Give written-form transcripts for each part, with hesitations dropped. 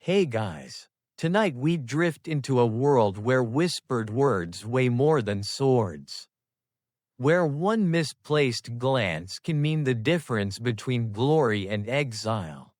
Hey guys. Tonight we drift into a world where whispered words weigh more than swords. Where one misplaced glance can mean the difference between glory and exile.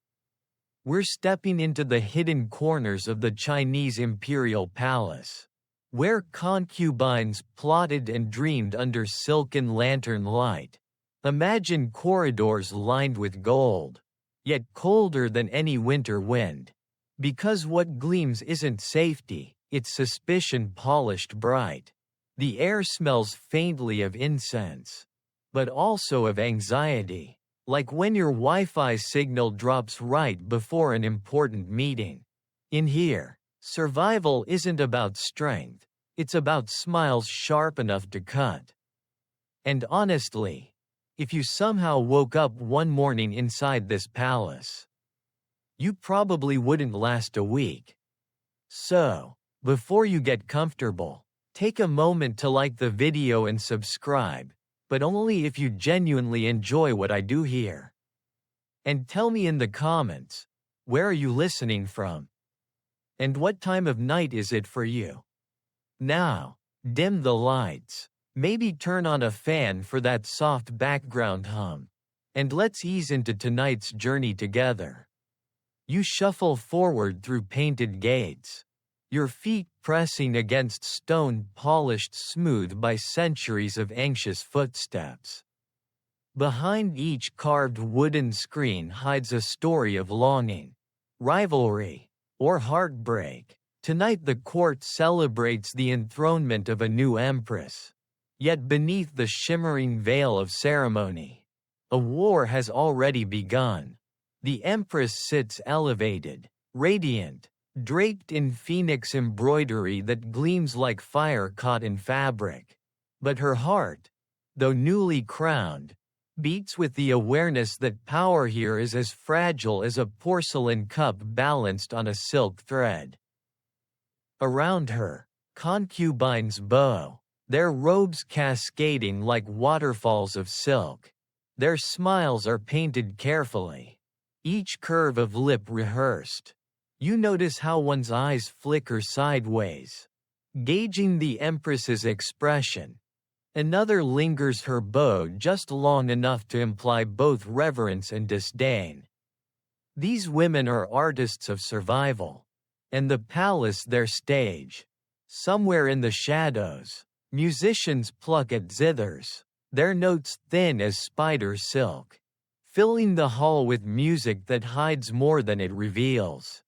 We're stepping into the hidden corners of the Chinese Imperial Palace, where concubines plotted and dreamed under silken lantern light. Imagine corridors lined with gold, yet colder than any winter wind. Because what gleams isn't safety, it's suspicion polished bright. The air smells faintly of incense, but also of anxiety, like when your Wi-Fi signal drops right before an important meeting. In here, survival isn't about strength, it's about smiles sharp enough to cut. And honestly, if you somehow woke up one morning inside this palace, you probably wouldn't last a week. So, before you get comfortable, take a moment to like the video and subscribe, but only if you genuinely enjoy what I do here. And tell me in the comments, where are you listening from? And what time of night is it for you? Now, dim the lights, maybe turn on a fan for that soft background hum, and let's ease into tonight's journey together. You shuffle forward through painted gates, your feet pressing against stone polished smooth by centuries of anxious footsteps. Behind each carved wooden screen hides a story of longing, rivalry, or heartbreak. Tonight the court celebrates the enthronement of a new empress. Yet beneath the shimmering veil of ceremony, a war has already begun. The empress sits elevated, radiant, draped in phoenix embroidery that gleams like fire caught in fabric. But her heart, though newly crowned, beats with the awareness that power here is as fragile as a porcelain cup balanced on a silk thread. Around her, concubines bow, their robes cascading like waterfalls of silk. Their smiles are painted carefully, each curve of lip rehearsed. You notice how one's eyes flicker sideways, gauging the empress's expression. Another lingers her bow just long enough to imply both reverence and disdain. These women are artists of survival, and the palace their stage. Somewhere in the shadows, musicians pluck at zithers, their notes thin as spider silk, filling the hall with music that hides more than it reveals.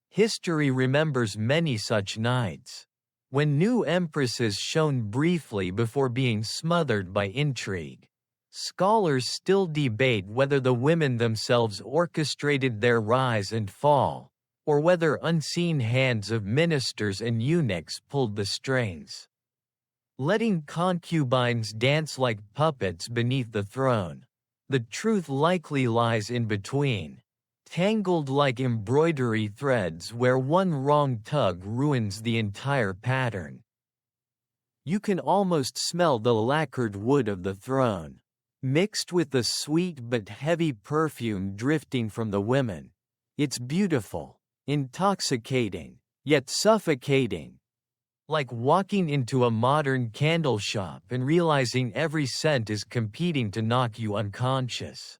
History remembers many such nights, when new empresses shone briefly before being smothered by intrigue. Scholars still debate whether the women themselves orchestrated their rise and fall, or whether unseen hands of ministers and eunuchs pulled the strings, letting concubines dance like puppets beneath the throne. The truth likely lies in between, tangled like embroidery threads where one wrong tug ruins the entire pattern. You can almost smell the lacquered wood of the throne, mixed with the sweet but heavy perfume drifting from the women. It's beautiful, intoxicating, yet suffocating. Like walking into a modern candle shop and realizing every scent is competing to knock you unconscious.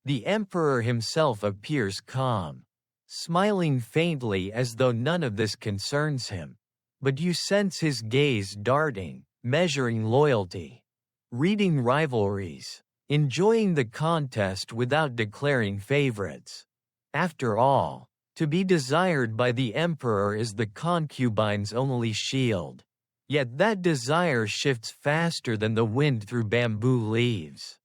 The emperor himself appears calm, smiling faintly as though none of this concerns him. But you sense his gaze darting, measuring loyalty, reading rivalries, enjoying the contest without declaring favorites. After all, to be desired by the emperor is the concubine's only shield. Yet that desire shifts faster than the wind through bamboo leaves.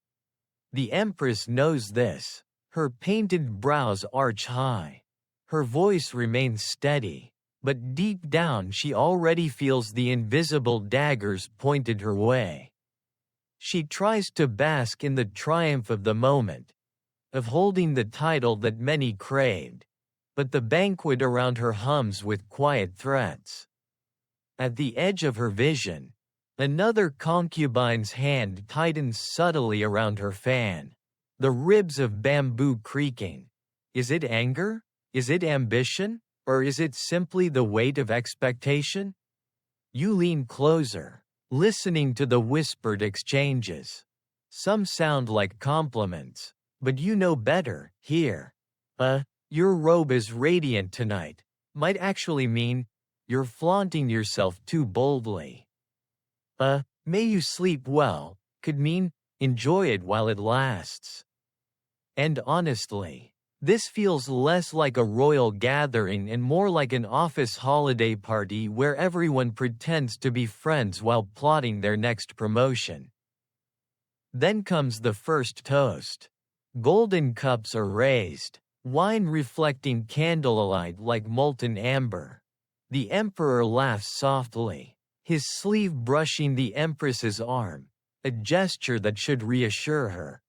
The empress knows this. Her painted brows arch high. Her voice remains steady, but deep down she already feels the invisible daggers pointed her way. She tries to bask in the triumph of the moment, of holding the title that many craved. But the banquet around her hums with quiet threats. At the edge of her vision, another concubine's hand tightens subtly around her fan, the ribs of bamboo creaking. Is it anger? Is it ambition, or is it simply the weight of expectation? You lean closer, listening to the whispered exchanges. Some sound like compliments, but you know better. Here, your robe is radiant tonight, might actually mean, you're flaunting yourself too boldly. May you sleep well, could mean, enjoy it while it lasts. And honestly, this feels less like a royal gathering and more like an office holiday party where everyone pretends to be friends while plotting their next promotion. Then comes the first toast. Golden cups are raised, wine reflecting candlelight like molten amber. The emperor laughs softly, his sleeve brushing the empress's arm, a gesture that should reassure her,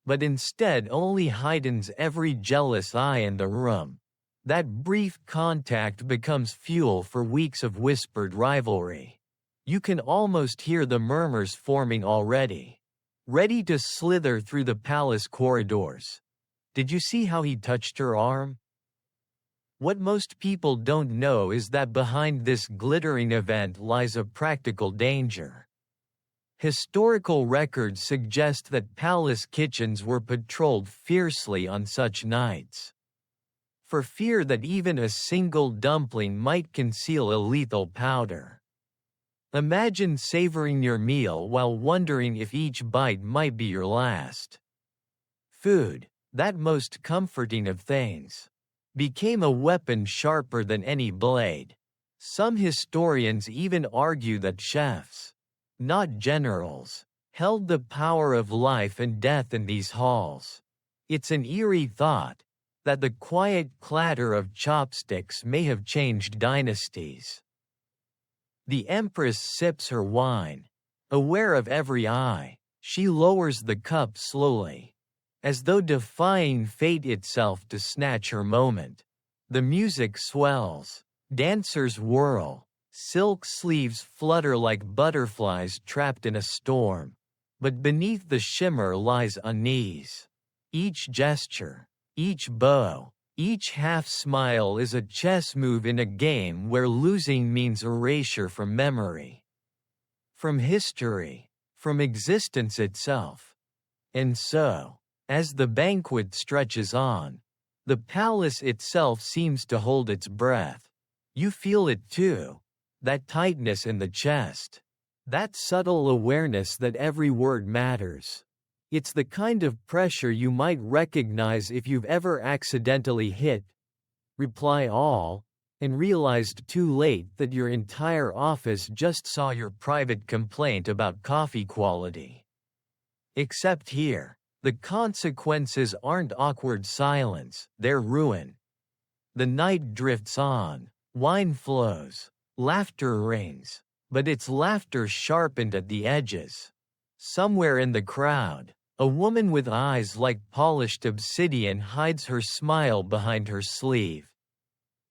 but instead only heightens every jealous eye in the room. That brief contact becomes fuel for weeks of whispered rivalry. You can almost hear the murmurs forming already, ready to slither through the palace corridors. Did you see how he touched her arm? What most people don't know is that behind this glittering event lies a practical danger. Historical records suggest that palace kitchens were patrolled fiercely on such nights, for fear that even a single dumpling might conceal a lethal powder. Imagine savoring your meal while wondering if each bite might be your last. Food, that most comforting of things, became a weapon sharper than any blade. Some historians even argue that chefs, not generals, held the power of life and death in these halls. It's an eerie thought, that the quiet clatter of chopsticks may have changed dynasties. The empress sips her wine. Aware of every eye, she lowers the cup slowly, as though defying fate itself to snatch her moment. The music swells, dancers whirl, silk sleeves flutter like butterflies trapped in a storm. But beneath the shimmer lies unease. Each gesture, each bow, each half-smile is a chess move in a game where losing means erasure from memory, from history, from existence itself. And so, as the banquet stretches on, the palace itself seems to hold its breath. You feel it too, that tightness in the chest, that subtle awareness that every word matters. It's the kind of pressure you might recognize if you've ever accidentally hit reply all and realized too late that your entire office just saw your private complaint about coffee quality. Except here, the consequences aren't awkward silence, they're ruin. The night drifts on, wine flows, laughter rings, but it's laughter sharpened at the edges. Somewhere in the crowd, a woman with eyes like polished obsidian hides her smile behind her sleeve.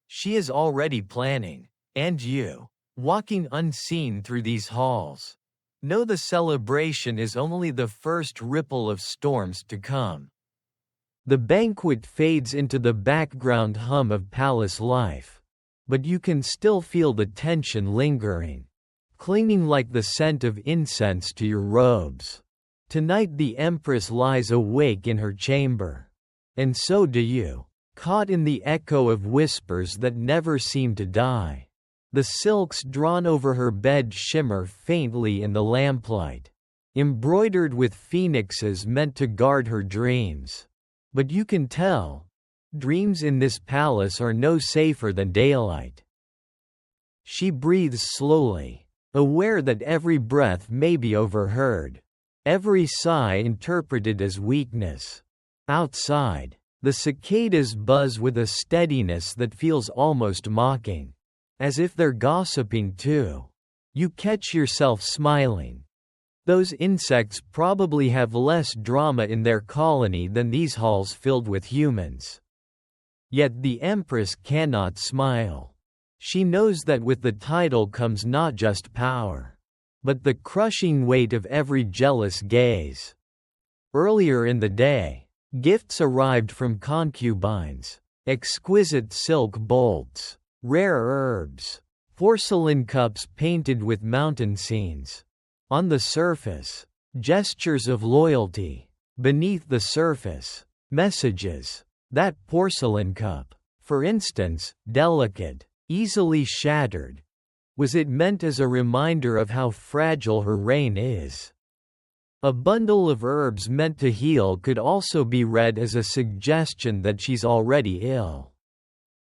She is already planning, and you, walking unseen through these halls, know the celebration is only the first ripple of storms to come. The banquet fades into the background hum of palace life, but you can still feel the tension lingering, clinging like the scent of incense to your robes. Tonight the Empress lies awake in her chamber. And so do you, caught in the echo of whispers that never seem to die. The silks drawn over her bed shimmer faintly in the lamplight, embroidered with phoenixes meant to guard her dreams. But you can tell, dreams in this palace are no safer than daylight. She breathes slowly, aware that every breath may be overheard, every sigh interpreted as weakness. Outside, the cicadas buzz with a steadiness that feels almost mocking, as if they're gossiping too. You catch yourself smiling. Those insects probably have less drama in their colony than these halls filled with humans. Yet the Empress cannot smile. She knows that with the title comes not just power, but the crushing weight of every jealous gaze. Earlier in the day, gifts arrived from concubines, exquisite silk bolts, rare herbs, porcelain cups painted with mountain scenes. On the surface, gestures of loyalty. Beneath the surface, messages. That porcelain cup, for instance, delicate, easily shattered. Was it meant as a reminder of how fragile her reign is? A bundle of herbs meant to heal could also be read as a suggestion that she's already ill.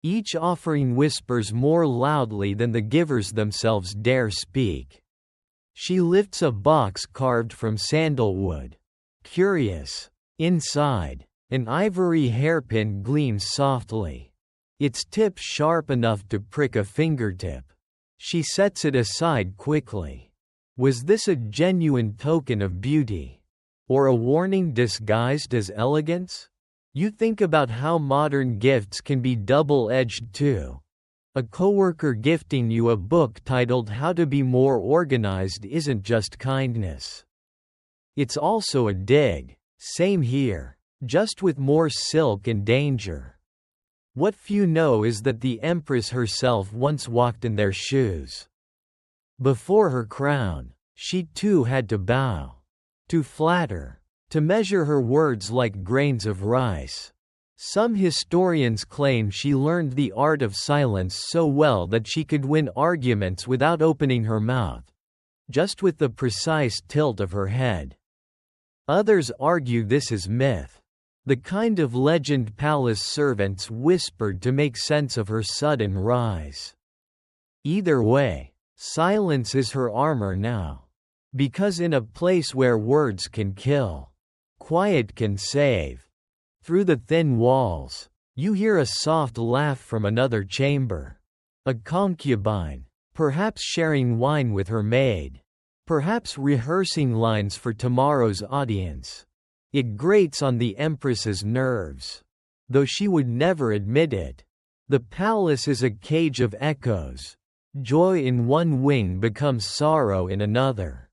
Each offering whispers more loudly than the givers themselves dare speak. She lifts a box carved from sandalwood. Curious. Inside, an ivory hairpin gleams softly. Its tip sharp enough to prick a fingertip. She sets it aside quickly. Was this a genuine token of beauty? Or a warning disguised as elegance? You think about how modern gifts can be double-edged too. A coworker gifting you a book titled How to Be More Organized isn't just kindness. It's also a dig. Same here, just with more silk and danger. What few know is that the Empress herself once walked in their shoes. Before her crown, she too had to bow. To flatter. To measure her words like grains of rice. Some historians claim she learned the art of silence so well that she could win arguments without opening her mouth. Just with the precise tilt of her head. Others argue this is myth. The kind of legend palace servants whispered to make sense of her sudden rise. Either way, silence is her armor now. Because in a place where words can kill, quiet can save. Through the thin walls, you hear a soft laugh from another chamber. A concubine, perhaps sharing wine with her maid. Perhaps rehearsing lines for tomorrow's audience. It grates on the Empress's nerves. Though she would never admit it. The palace is a cage of echoes. Joy in one wing becomes sorrow in another.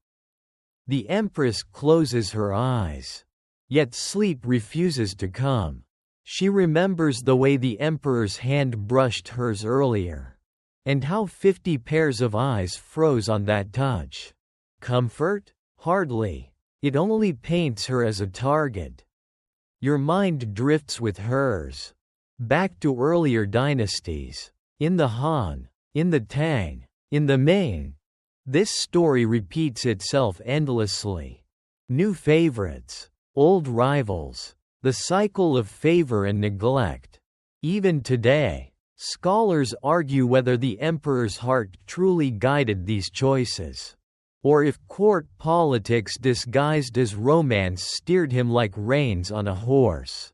The Empress closes her eyes. Yet sleep refuses to come. She remembers the way the Emperor's hand brushed hers earlier. And how 50 pairs of eyes froze on that touch. Comfort? Hardly. It only paints her as a target. Your mind drifts with hers. Back to earlier dynasties. In the Han, in the Tang, in the Ming. This story repeats itself endlessly. New favorites. Old rivals. The cycle of favor and neglect. Even today, scholars argue whether the emperor's heart truly guided these choices. Or if court politics disguised as romance steered him like reins on a horse.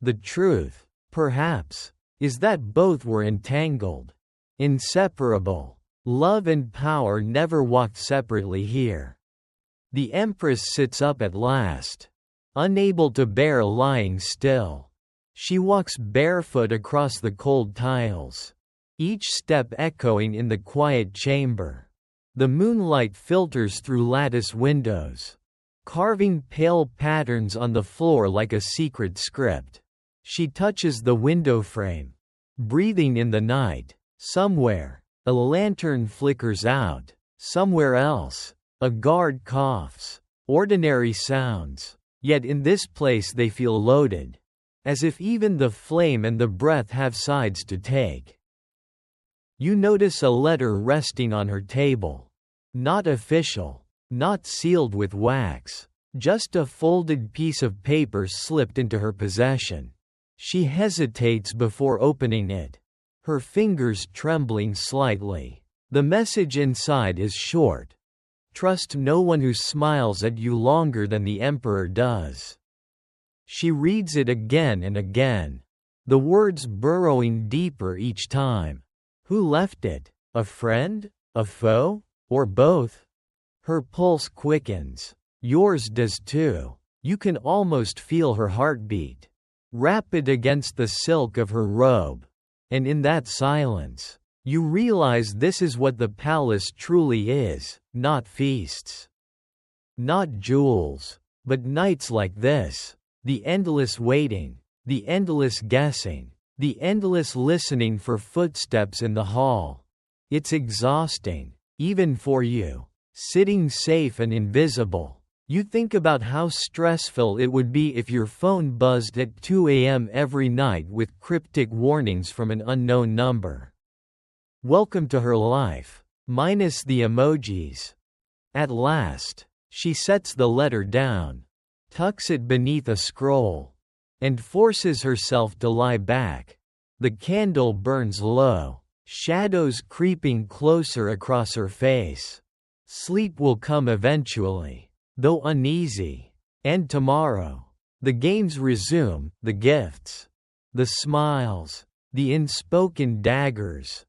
The truth, perhaps, is that both were entangled. Inseparable. Love and power never walked separately here. The Empress sits up at last. Unable to bear lying still. She walks barefoot across the cold tiles. Each step echoing in the quiet chamber. The moonlight filters through lattice windows, carving pale patterns on the floor like a secret script. She touches the window frame, breathing in the night. Somewhere, a lantern flickers out. Somewhere else, a guard coughs. Ordinary sounds, yet in this place they feel loaded. As if even the flame and the breath have sides to take. You notice a letter resting on her table. Not official, not sealed with wax, just a folded piece of paper slipped into her possession. She hesitates before opening it, her fingers trembling slightly. The message inside is short. Trust no one who smiles at you longer than the emperor does. She reads it again and again, the words burrowing deeper each time. Who left it? A friend? A foe? Or both? Her pulse quickens. Yours does too. You can almost feel her heartbeat. Rapid against the silk of her robe. And in that silence, you realize this is what the palace truly is, not feasts. Not jewels, but nights like this. The endless waiting, the endless guessing, The endless listening for footsteps in the hall. It's exhausting, even for you, sitting safe and invisible. You think about how stressful it would be if your phone buzzed at 2 a.m. every night with cryptic warnings from an unknown number. Welcome to her life, minus the emojis. At last, she sets the letter down, tucks it beneath a scroll, and forces herself to lie back. The candle burns low, shadows creeping closer across her face. Sleep will come eventually, though uneasy. And tomorrow, the games resume, the gifts, the smiles, the unspoken daggers.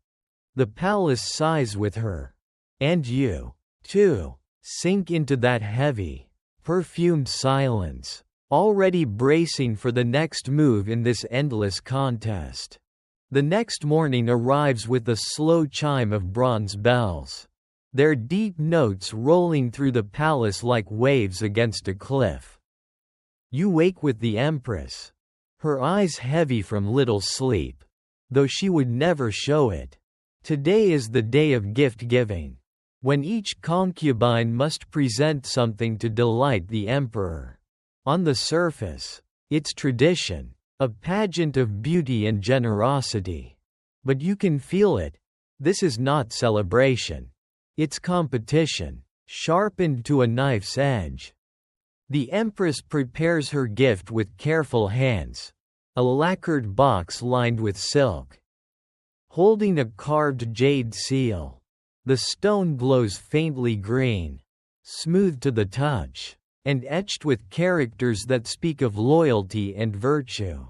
The palace sighs with her. And you, too, sink into that heavy, perfumed silence, already bracing for the next move in this endless contest. The next morning arrives with the slow chime of bronze bells, their deep notes rolling through the palace like waves against a cliff. You wake with the Empress, her eyes heavy from little sleep, though she would never show it. Today is the day of gift-giving, when each concubine must present something to delight the emperor. On the surface, it's tradition, a pageant of beauty and generosity. But you can feel it. This is not celebration. It's competition, sharpened to a knife's edge. The Empress prepares her gift with careful hands, a lacquered box lined with silk. Holding a carved jade seal, the stone glows faintly green, smooth to the touch, and etched with characters that speak of loyalty and virtue.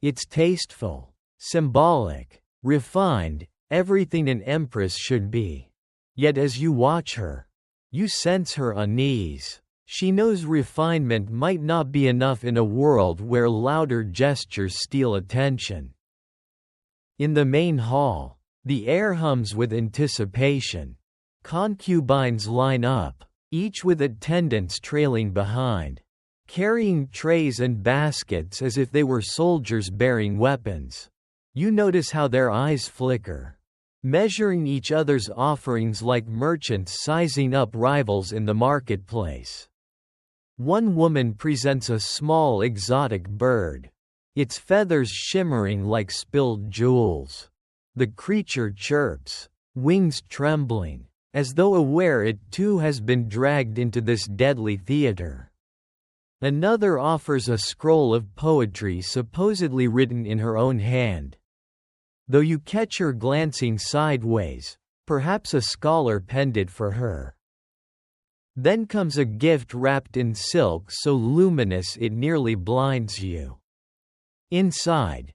It's tasteful, symbolic, refined, everything an empress should be. Yet as you watch her, you sense her unease. She knows refinement might not be enough in a world where louder gestures steal attention. In the main hall, the air hums with anticipation. Concubines line up, each with attendants trailing behind, carrying trays and baskets as if they were soldiers bearing weapons. You notice how their eyes flicker, measuring each other's offerings like merchants sizing up rivals in the marketplace. One woman presents a small exotic bird, its feathers shimmering like spilled jewels. The creature chirps, wings trembling, as though aware it too has been dragged into this deadly theater. Another offers a scroll of poetry supposedly written in her own hand. Though you catch her glancing sideways, perhaps a scholar penned it for her. Then comes a gift wrapped in silk so luminous it nearly blinds you. Inside,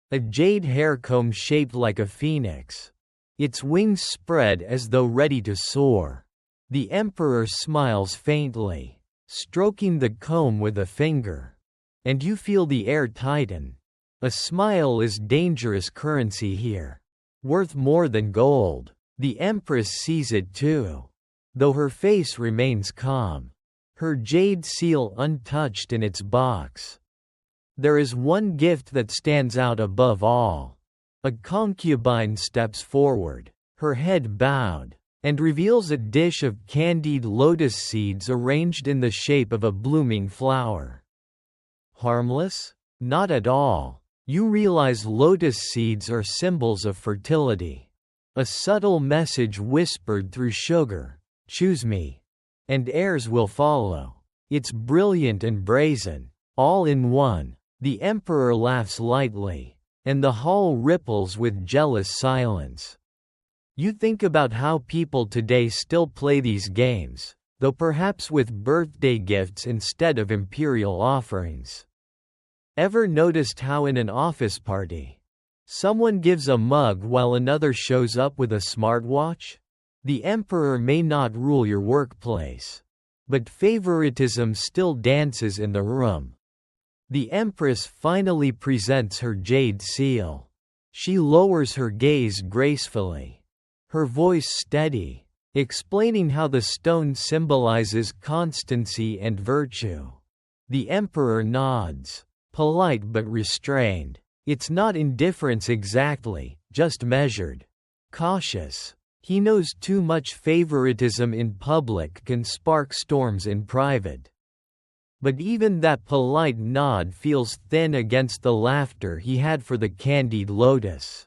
a jade hair comb shaped like a phoenix, its wings spread as though ready to soar. The emperor smiles faintly, stroking the comb with a finger. And you feel the air tighten. A smile is dangerous currency here, worth more than gold. The empress sees it too, though her face remains calm, her jade seal untouched in its box. There is one gift that stands out above all. A concubine steps forward, her head bowed, and reveals a dish of candied lotus seeds arranged in the shape of a blooming flower. Harmless? Not at all. You realize lotus seeds are symbols of fertility. A subtle message whispered through sugar, "Choose me, and heirs will follow." It's brilliant and brazen, all in one. The emperor laughs lightly, and the hall ripples with jealous silence. You think about how people today still play these games, though perhaps with birthday gifts instead of imperial offerings. Ever noticed how in an office party, someone gives a mug while another shows up with a smartwatch? The emperor may not rule your workplace, but favoritism still dances in the room. The empress finally presents her jade seal. She lowers her gaze gracefully, her voice steady, explaining how the stone symbolizes constancy and virtue. The emperor nods, polite but restrained. It's not indifference exactly, just measured. Cautious. He knows too much favoritism in public can spark storms in private. But even that polite nod feels thin against the laughter he had for the candied lotus.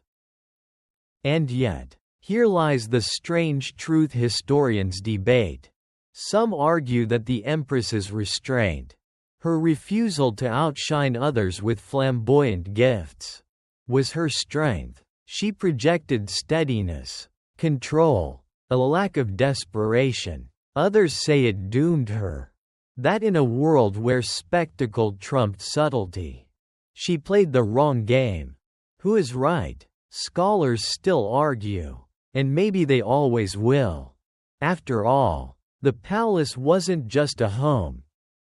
And yet, here lies the strange truth historians debate. Some argue that the Empress's restraint, her refusal to outshine others with flamboyant gifts, was her strength. She projected steadiness, control, a lack of desperation. Others say it doomed her. That in a world where spectacle trumped subtlety, she played the wrong game. Who is right? Scholars still argue, and maybe they always will. After all, the palace wasn't just a home.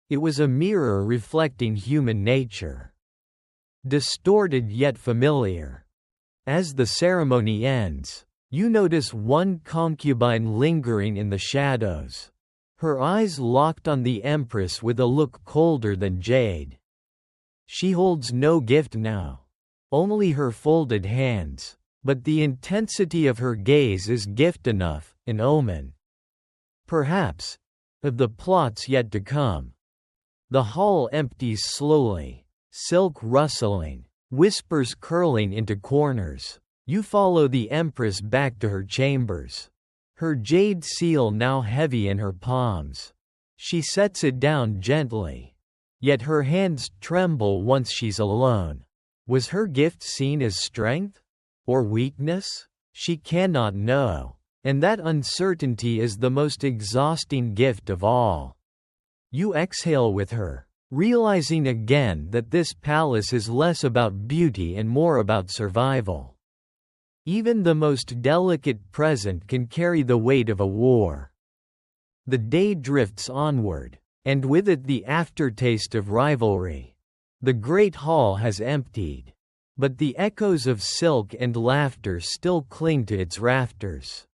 It was a mirror reflecting human nature. Distorted yet familiar. As the ceremony ends, you notice one concubine lingering in the shadows. Her eyes locked on the Empress with a look colder than jade. She holds no gift now. Only her folded hands. But the intensity of her gaze is gift enough, an omen. Perhaps, of the plots yet to come. The hall empties slowly, silk rustling, whispers curling into corners. You follow the Empress back to her chambers. Her jade seal now heavy in her palms. She sets it down gently. Yet her hands tremble once she's alone. Was her gift seen as strength? Or weakness? She cannot know. And that uncertainty is the most exhausting gift of all. You exhale with her, realizing again that this palace is less about beauty and more about survival. Even the most delicate present can carry the weight of a war. The day drifts onward, and with it the aftertaste of rivalry. The great hall has emptied, but the echoes of silk and laughter still cling to its rafters.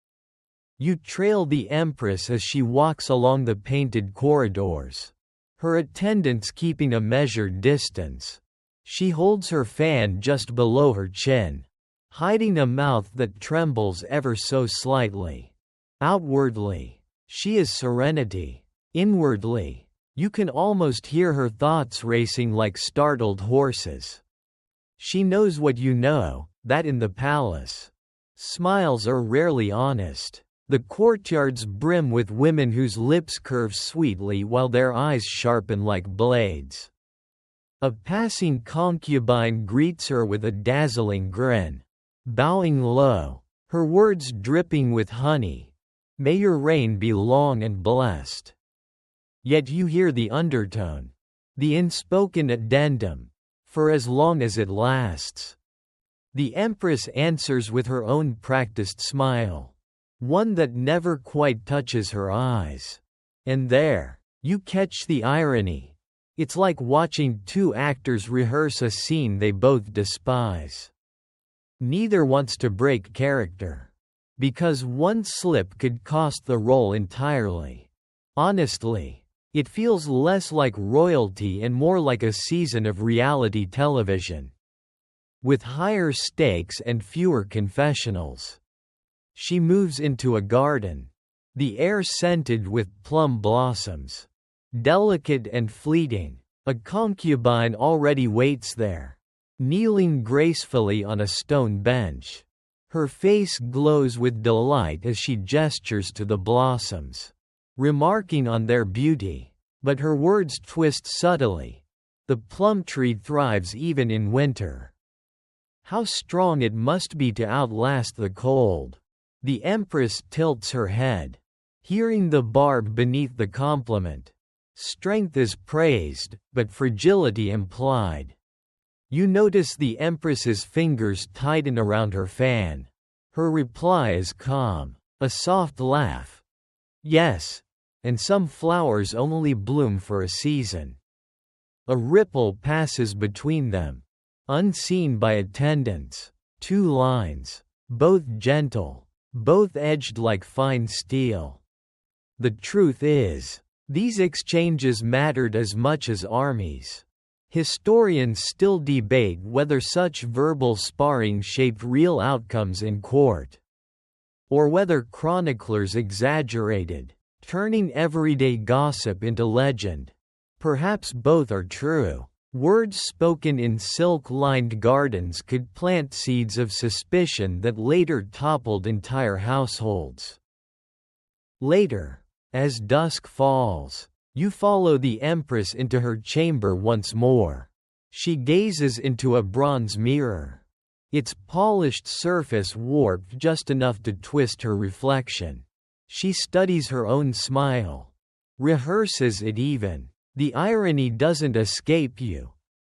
You trail the Empress as she walks along the painted corridors, her attendants keeping a measured distance. She holds her fan just below her chin, hiding a mouth that trembles ever so slightly. Outwardly, she is serenity. Inwardly, you can almost hear her thoughts racing like startled horses. She knows what you know, that in the palace, smiles are rarely honest. The courtyards brim with women whose lips curve sweetly while their eyes sharpen like blades. A passing concubine greets her with a dazzling grin, bowing low, her words dripping with honey. May your reign be long and blessed. Yet you hear the undertone, the unspoken addendum, for as long as it lasts. The Empress answers with her own practiced smile, one that never quite touches her eyes. And there, you catch the irony. It's like watching two actors rehearse a scene they both despise. Neither wants to break character, because one slip could cost the role entirely. Honestly, it feels less like royalty and more like a season of reality television, with higher stakes and fewer confessionals. She moves into a garden, the air scented with plum blossoms. Delicate and fleeting, a concubine already waits there, kneeling gracefully on a stone bench. Her face glows with delight as she gestures to the blossoms, remarking on their beauty, but her words twist subtly. The plum tree thrives even in winter. How strong it must be to outlast the cold. The Empress tilts her head, hearing the barb beneath the compliment. Strength is praised, but fragility implied. You notice the Empress's fingers tighten around her fan. Her reply is calm, a soft laugh. Yes, and some flowers only bloom for a season. A ripple passes between them, unseen by attendants. 2 lines, both gentle, both edged like fine steel. The truth is, these exchanges mattered as much as armies. Historians still debate whether such verbal sparring shaped real outcomes in court, or whether chroniclers exaggerated, turning everyday gossip into legend. Perhaps both are true. Words spoken in silk-lined gardens could plant seeds of suspicion that later toppled entire households. Later, as dusk falls, you follow the Empress into her chamber once more. She gazes into a bronze mirror, its polished surface warped just enough to twist her reflection. She studies her own smile, rehearses it even. The irony doesn't escape you.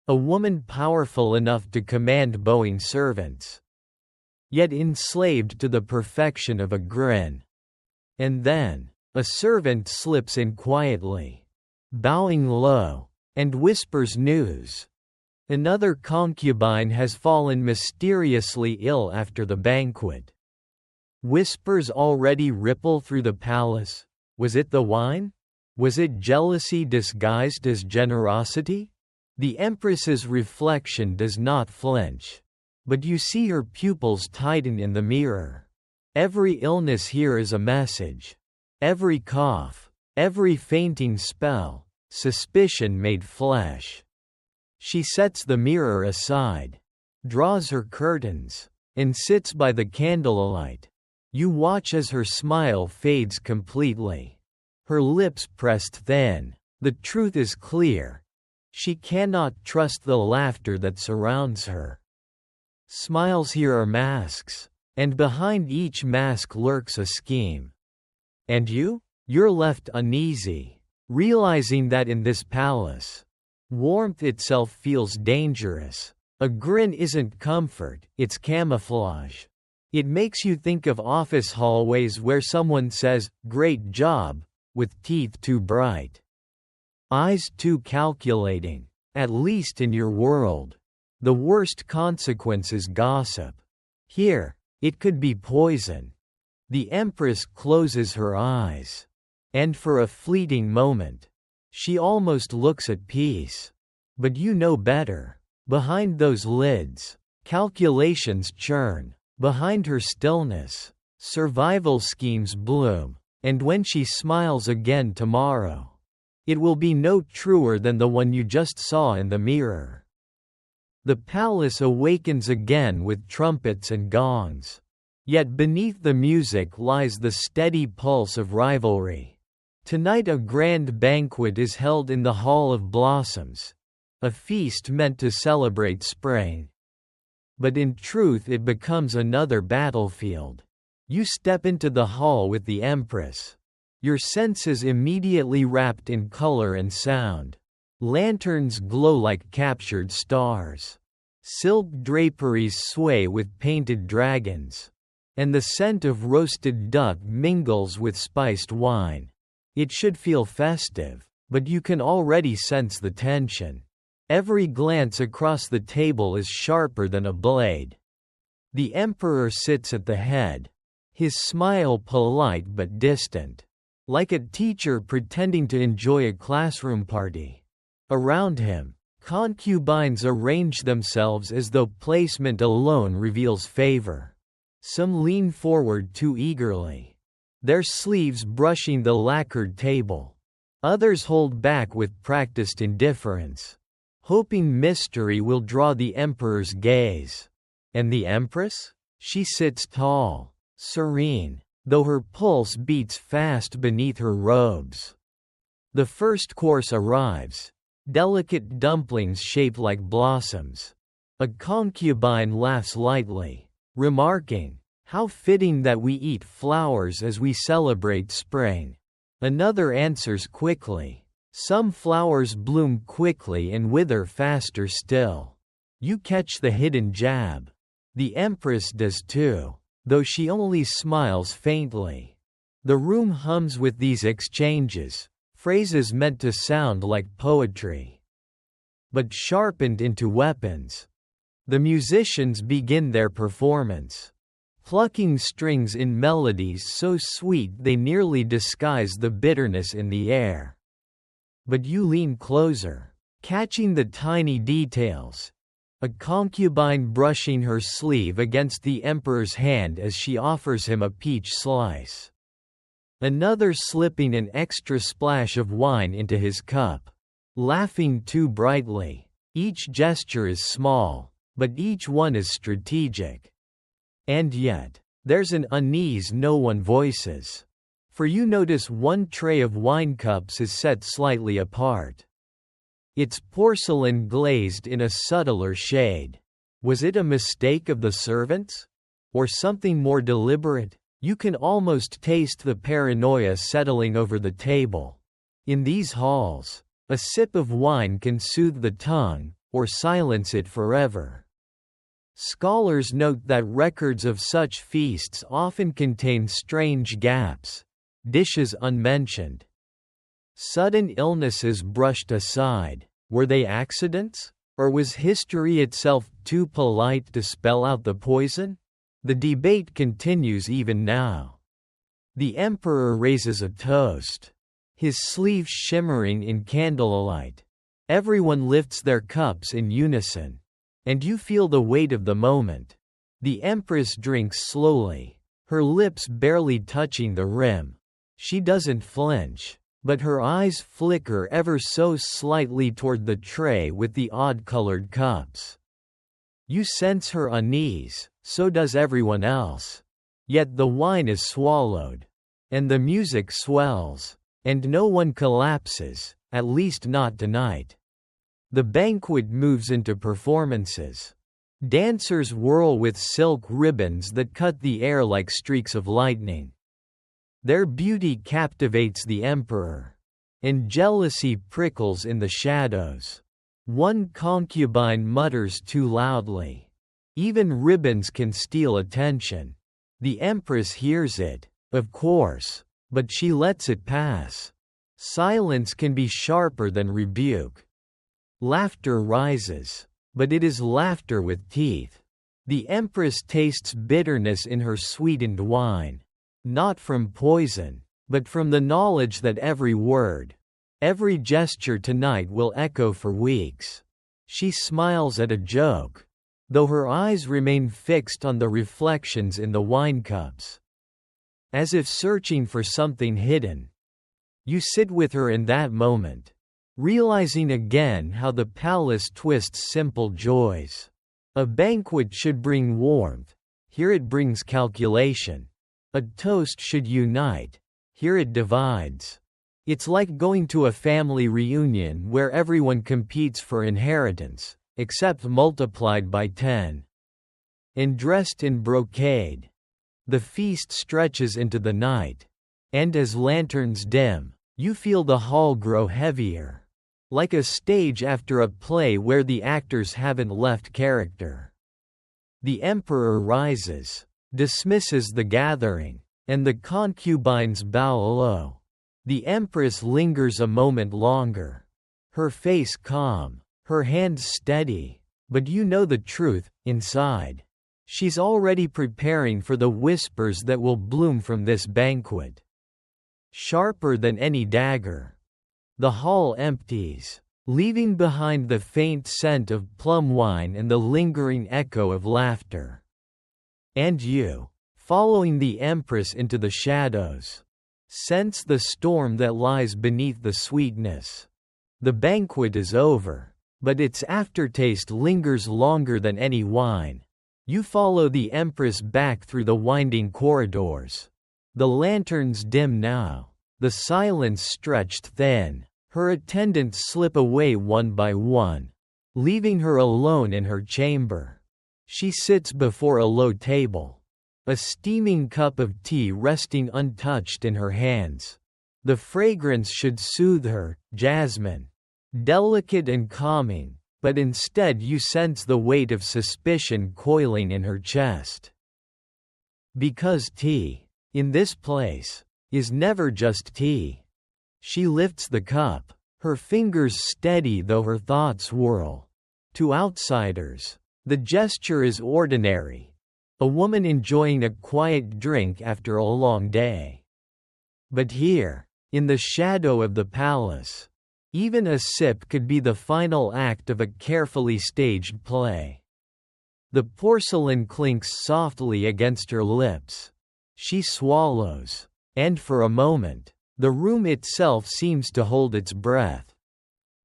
A woman powerful enough to command bowing servants, yet enslaved to the perfection of a grin. And then, a servant slips in quietly, bowing low, and whispers news. Another concubine has fallen mysteriously ill after the banquet. Whispers already ripple through the palace. Was it the wine? Was it jealousy disguised as generosity? The Empress's reflection does not flinch, but you see her pupils tighten in the mirror. Every illness here is a message. Every cough, every fainting spell, suspicion made flesh. She sets the mirror aside, draws her curtains, and sits by the candlelight. You watch as her smile fades completely. Her lips pressed thin. The truth is clear. She cannot trust the laughter that surrounds her. Smiles here are masks, and behind each mask lurks a scheme. And you're left uneasy, realizing that in this palace, warmth itself feels dangerous. A grin isn't comfort, it's camouflage. It makes you think of office hallways where someone says, "Great job," with teeth too bright, eyes too calculating. At least in your world, the worst consequence is gossip. Here, it could be poison. The Empress closes her eyes, and for a fleeting moment, she almost looks at peace. But you know better. Behind those lids, calculations churn. Behind her stillness, survival schemes bloom. And when she smiles again tomorrow, it will be no truer than the one you just saw in the mirror. The palace awakens again with trumpets and gongs. Yet beneath the music lies the steady pulse of rivalry. Tonight a grand banquet is held in the Hall of Blossoms, a feast meant to celebrate spring. But in truth it becomes another battlefield. You step into the hall with the Empress. Your senses immediately wrapped in color and sound. Lanterns glow like captured stars. Silk draperies sway with painted dragons. And the scent of roasted duck mingles with spiced wine. It should feel festive, but you can already sense the tension. Every glance across the table is sharper than a blade. The Emperor sits at the head, his smile polite but distant, like a teacher pretending to enjoy a classroom party. Around him, concubines arrange themselves as though placement alone reveals favor. Some lean forward too eagerly, their sleeves brushing the lacquered table. Others hold back with practiced indifference, hoping mystery will draw the Emperor's gaze. And the Empress? She sits tall, serene, though her pulse beats fast beneath her robes. The first course arrives, delicate dumplings shaped like blossoms. A concubine laughs lightly, remarking, "How fitting that we eat flowers as we celebrate spring." Another answers quickly, "Some flowers bloom quickly and wither faster still." You catch the hidden jab. The Empress does too, though she only smiles faintly. The room hums with these exchanges, phrases meant to sound like poetry, but sharpened into weapons. The musicians begin their performance, plucking strings in melodies so sweet they nearly disguise the bitterness in the air. But you lean closer. catching the tiny details. A concubine brushing her sleeve against the emperor's hand as she offers him a peach slice. Another slipping an extra splash of wine into his cup. Laughing too brightly. Each gesture is small, but each one is strategic. And yet, there's an unease no one voices. For you notice one tray of wine cups is set slightly apart. It's porcelain glazed in a subtler shade. Was it a mistake of the servants? Or something more deliberate? You can almost taste the paranoia settling over the table. In these halls, a sip of wine can soothe the tongue, or silence it forever. Scholars note that records of such feasts often contain strange gaps, dishes unmentioned. Sudden illnesses brushed aside. Were they accidents? Or was history itself too polite to spell out the poison? The debate continues even now. The emperor raises a toast. His sleeves shimmering in candlelight. Everyone lifts their cups in unison. And you feel the weight of the moment. The empress drinks slowly, her lips barely touching the rim. She doesn't flinch, but her eyes flicker ever so slightly toward the tray with the odd-colored cups. You sense her unease, so does everyone else. Yet the wine is swallowed. And the music swells. And no one collapses, at least not tonight. The banquet moves into performances. Dancers whirl with silk ribbons that cut the air like streaks of lightning. Their beauty captivates the emperor. And jealousy prickles in the shadows. One concubine mutters too loudly. Even ribbons can steal attention. The empress hears it, of course, but she lets it pass. Silence can be sharper than rebuke. Laughter rises, but it is laughter with teeth. The empress tastes bitterness in her sweetened wine. Not from poison, but from the knowledge that every word, every gesture tonight will echo for weeks. She smiles at a joke, though her eyes remain fixed on the reflections in the wine cups. As if searching for something hidden. You sit with her in that moment, realizing again how the palace twists simple joys. A banquet should bring warmth, here it brings calculation. A toast should unite, here it divides. It's like going to a family reunion where everyone competes for inheritance, except multiplied by 10. And dressed in brocade. The feast stretches into the night. And as lanterns dim, you feel the hall grow heavier. Like a stage after a play where the actors haven't left character. The emperor rises, dismisses the gathering, and the concubines bow low. The empress lingers a moment longer. Her face calm, her hands steady, but you know the truth, inside. She's already preparing for the whispers that will bloom from this banquet. Sharper than any dagger. The hall empties, leaving behind the faint scent of plum wine and the lingering echo of laughter. And you, following the empress into the shadows, sense the storm that lies beneath the sweetness. The banquet is over, but its aftertaste lingers longer than any wine. You follow the empress back through the winding corridors. The lanterns dim now, the silence stretched thin. Her attendants slip away one by one, leaving her alone in her chamber. She sits before a low table, a steaming cup of tea resting untouched in her hands. The fragrance should soothe her, jasmine, delicate and calming, but instead you sense the weight of suspicion coiling in her chest. Because tea, in this place, is never just tea. She lifts the cup, her fingers steady though her thoughts whirl. To outsiders, the gesture is ordinary. A woman enjoying a quiet drink after a long day. But here, in the shadow of the palace, Even a sip could be the final act of a carefully staged play. The porcelain clinks softly against her lips. She swallows, and for a moment, the room itself seems to hold its breath.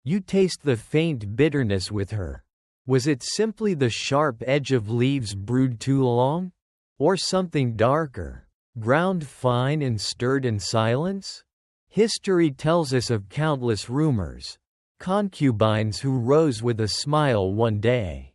You taste the faint bitterness with her. Was it simply the sharp edge of leaves brewed too long? Or something darker, ground fine and stirred in silence? History tells us of countless rumors, concubines who rose with a smile one day,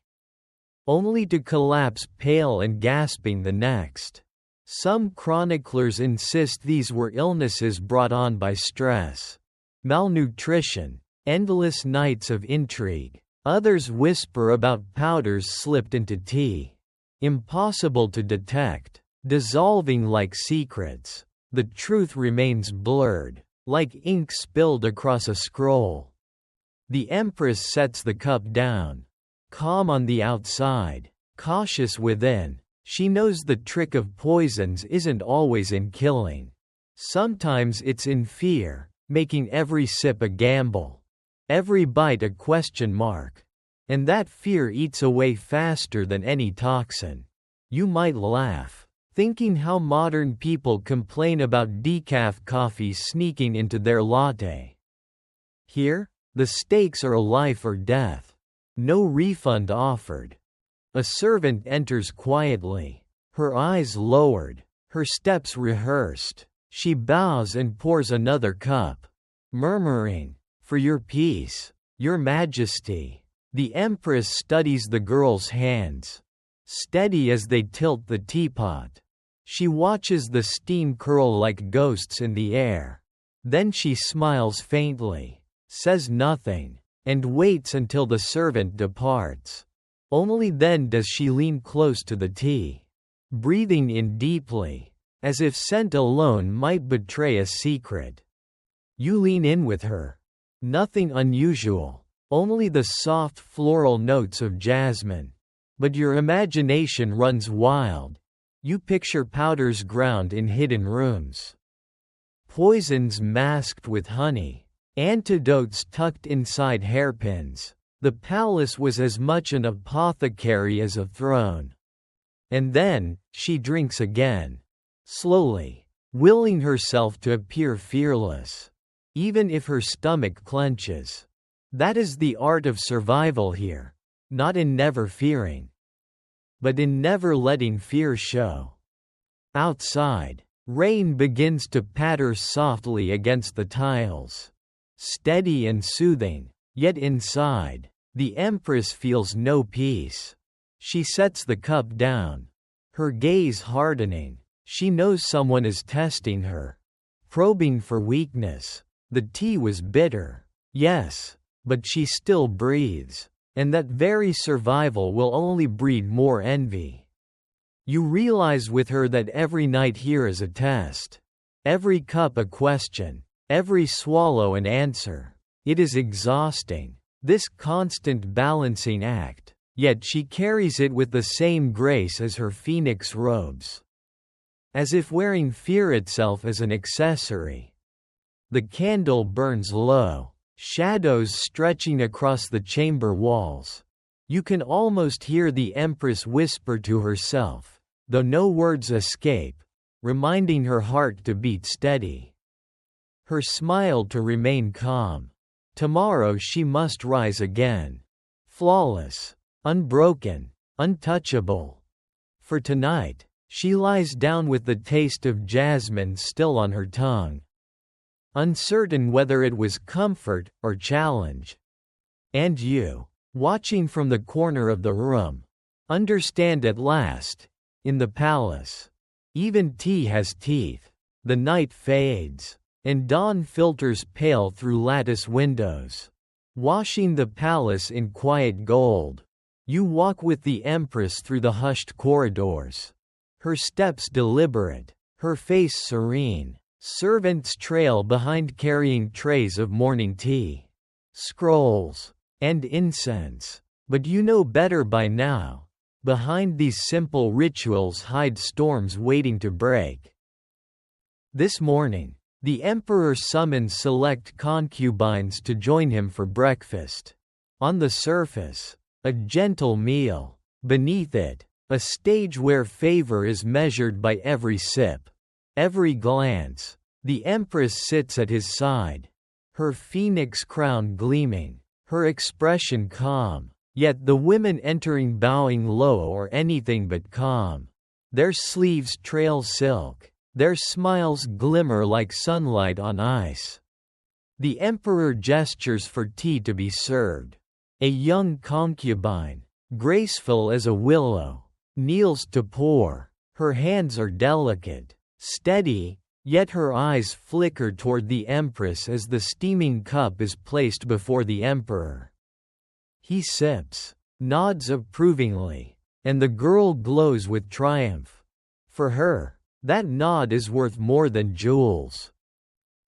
only to collapse pale and gasping the next. Some chroniclers insist these were illnesses brought on by stress, malnutrition, endless nights of intrigue. Others whisper about powders slipped into tea, impossible to detect, dissolving like secrets. The truth remains blurred, like ink spilled across a scroll. The Empress sets the cup down, calm on the outside, cautious within. She knows the trick of poisons isn't always in killing. Sometimes it's in fear, making every sip a gamble, every bite a question mark. And that fear eats away faster than any toxin. You might laugh, thinking how modern people complain about decaf coffee sneaking into their latte. Here, the stakes are life or death. No refund offered. A servant enters quietly, her eyes lowered, her steps rehearsed. She bows and pours another cup, murmuring, "For your peace, your majesty." The Empress studies the girl's hands, steady as they tilt the teapot. She watches the steam curl like ghosts in the air. Then she smiles faintly, says nothing, and waits until the servant departs. Only then does she lean close to the tea, breathing in deeply, as if scent alone might betray a secret. You lean in with her. Nothing unusual, only the soft floral notes of jasmine. But your imagination runs wild. You picture powders ground in hidden rooms, poisons masked with honey, antidotes tucked inside hairpins. The palace was as much an apothecary as a throne. And then, she drinks again, slowly, willing herself to appear fearless, even if her stomach clenches. That is the art of survival here, not in never fearing, but in never letting fear show. Outside, rain begins to patter softly against the tiles, steady and soothing. Yet inside, the Empress feels no peace. She sets the cup down, her gaze hardening. She knows someone is testing her, probing for weakness. The tea was bitter, yes, but she still breathes, and that very survival will only breed more envy. You realize with her that every night here is a test, every cup a question, every swallow an answer. It is exhausting, this constant balancing act, yet she carries it with the same grace as her phoenix robes, as if wearing fear itself as an accessory. The candle burns low, shadows stretching across the chamber walls. You can almost hear the Empress whisper to herself, though no words escape, reminding her heart to beat steady, her smile to remain calm. Tomorrow she must rise again, flawless, unbroken, untouchable. For tonight, she lies down with the taste of jasmine still on her tongue, uncertain whether it was comfort or challenge. And you, watching from the corner of the room, understand at last, in the palace, even tea has teeth. The night fades, and dawn filters pale through lattice windows, washing the palace in quiet gold. You walk with the Empress through the hushed corridors, her steps deliberate, her face serene. Servants trail behind carrying trays of morning tea, scrolls, and incense. But you know better by now. Behind these simple rituals hide storms waiting to break. This morning, The emperor summons select concubines to join him for breakfast. On the surface, a gentle meal. Beneath it, a stage where favor is measured by every sip, every glance. The empress sits at his side, her phoenix crown gleaming, her expression calm. Yet the women entering bowing low or anything but calm. Their sleeves trail silk, their smiles glimmer like sunlight on ice. The emperor gestures for tea to be served. A young concubine, graceful as a willow, kneels to pour. Her hands are delicate, steady, yet her eyes flicker toward the empress as the steaming cup is placed before the emperor. He sips, nods approvingly, and the girl glows with triumph. For her, that nod is worth more than jewels.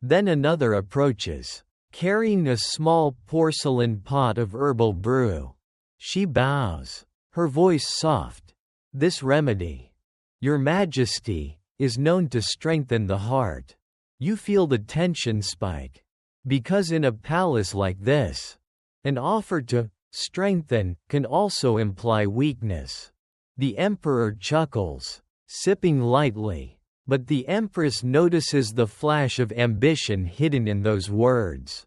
Then another approaches, carrying a small porcelain pot of herbal brew. She bows, her voice soft. This remedy, Your Majesty, is known to strengthen the heart. You feel the tension spike. Because in a palace like this, an offer to strengthen can also imply weakness. The emperor chuckles, sipping lightly, but the empress notices the flash of ambition hidden in those words.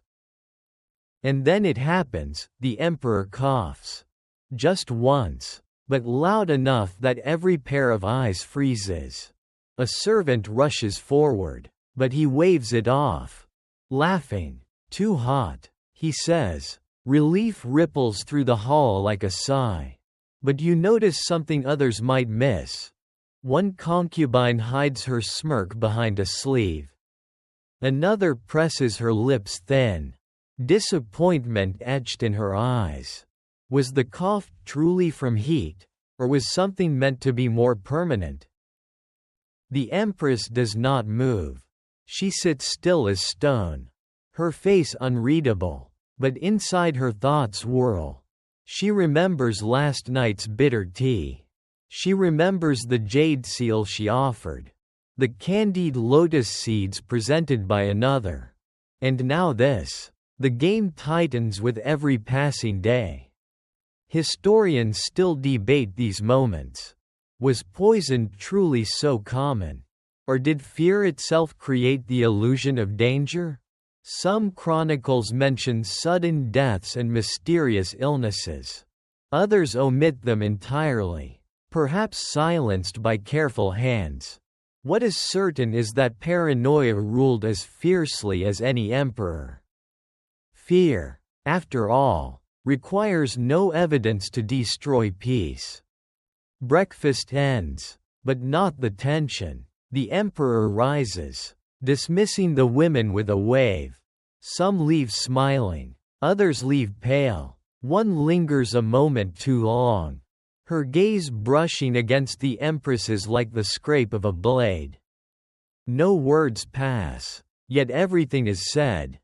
And then it happens, the emperor coughs. Just once, but loud enough that every pair of eyes freezes. A servant rushes forward, but he waves it off. Laughing, too hot, he says. Relief ripples through the hall like a sigh. But you notice something others might miss. One concubine hides her smirk behind a sleeve. Another presses her lips thin. Disappointment etched in her eyes. Was the cough truly from heat, or was something meant to be more permanent? The empress does not move. She sits still as stone, her face unreadable, but inside her thoughts whirl. She remembers last night's bitter tea. She remembers the jade seal she offered, the candied lotus seeds presented by another. And now this. The game tightens with every passing day. Historians still debate these moments. Was poison truly so common? Or did fear itself create the illusion of danger? Some chronicles mention sudden deaths and mysterious illnesses. Others omit them entirely, perhaps silenced by careful hands. What is certain is that paranoia ruled as fiercely as any emperor. Fear, after all, requires no evidence to destroy peace. Breakfast ends, but not the tension. The emperor rises, dismissing the women with a wave. Some leave smiling, others leave pale. One lingers a moment too long, her gaze brushing against the empress's like the scrape of a blade. No words pass, yet everything is said.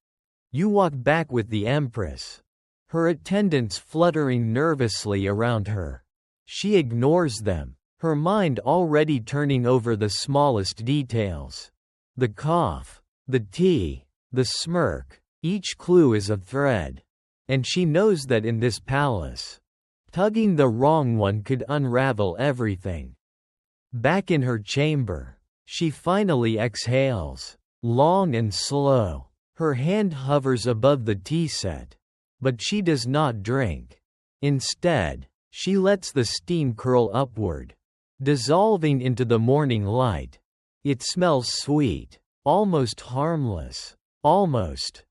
You walk back with the empress, her attendants fluttering nervously around her. She ignores them, her mind already turning over the smallest details. The cough, the tea, the smirk, each clue is a thread. And she knows that in this palace, tugging the wrong one could unravel everything. Back in her chamber, she finally exhales, long and slow. Her hand hovers above the tea set. But she does not drink. Instead, she lets the steam curl upward, dissolving into the morning light. It smells sweet, almost harmless, almost.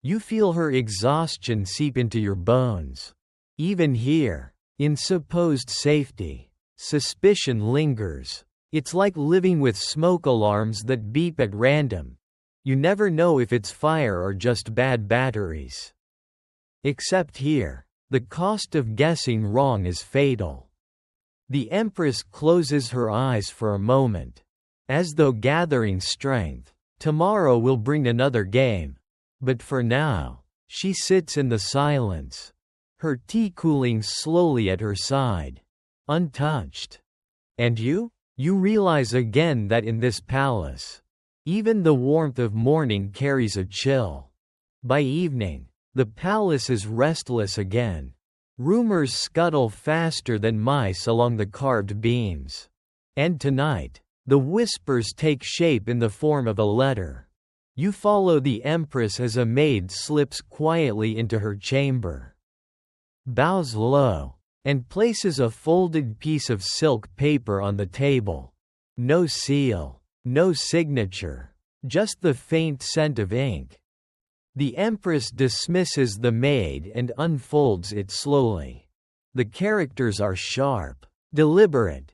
You feel her exhaustion seep into your bones. Even here, in supposed safety, suspicion lingers. It's like living with smoke alarms that beep at random. You never know if it's fire or just bad batteries. Except here, the cost of guessing wrong is fatal. The empress closes her eyes for a moment, as though gathering strength. Tomorrow will bring another game. But for now, she sits in the silence, her tea cooling slowly at her side, untouched. And you? You realize again that in this palace, Even the warmth of morning carries a chill. By evening, the palace is restless again. Rumors scuttle faster than mice along the carved beams. And tonight, the whispers take shape in the form of a letter. You follow the Empress as a maid slips quietly into her chamber, bows low, and places a folded piece of silk paper on the table. No seal, no signature, just the faint scent of ink. The Empress dismisses the maid and unfolds it slowly. The characters are sharp, deliberate.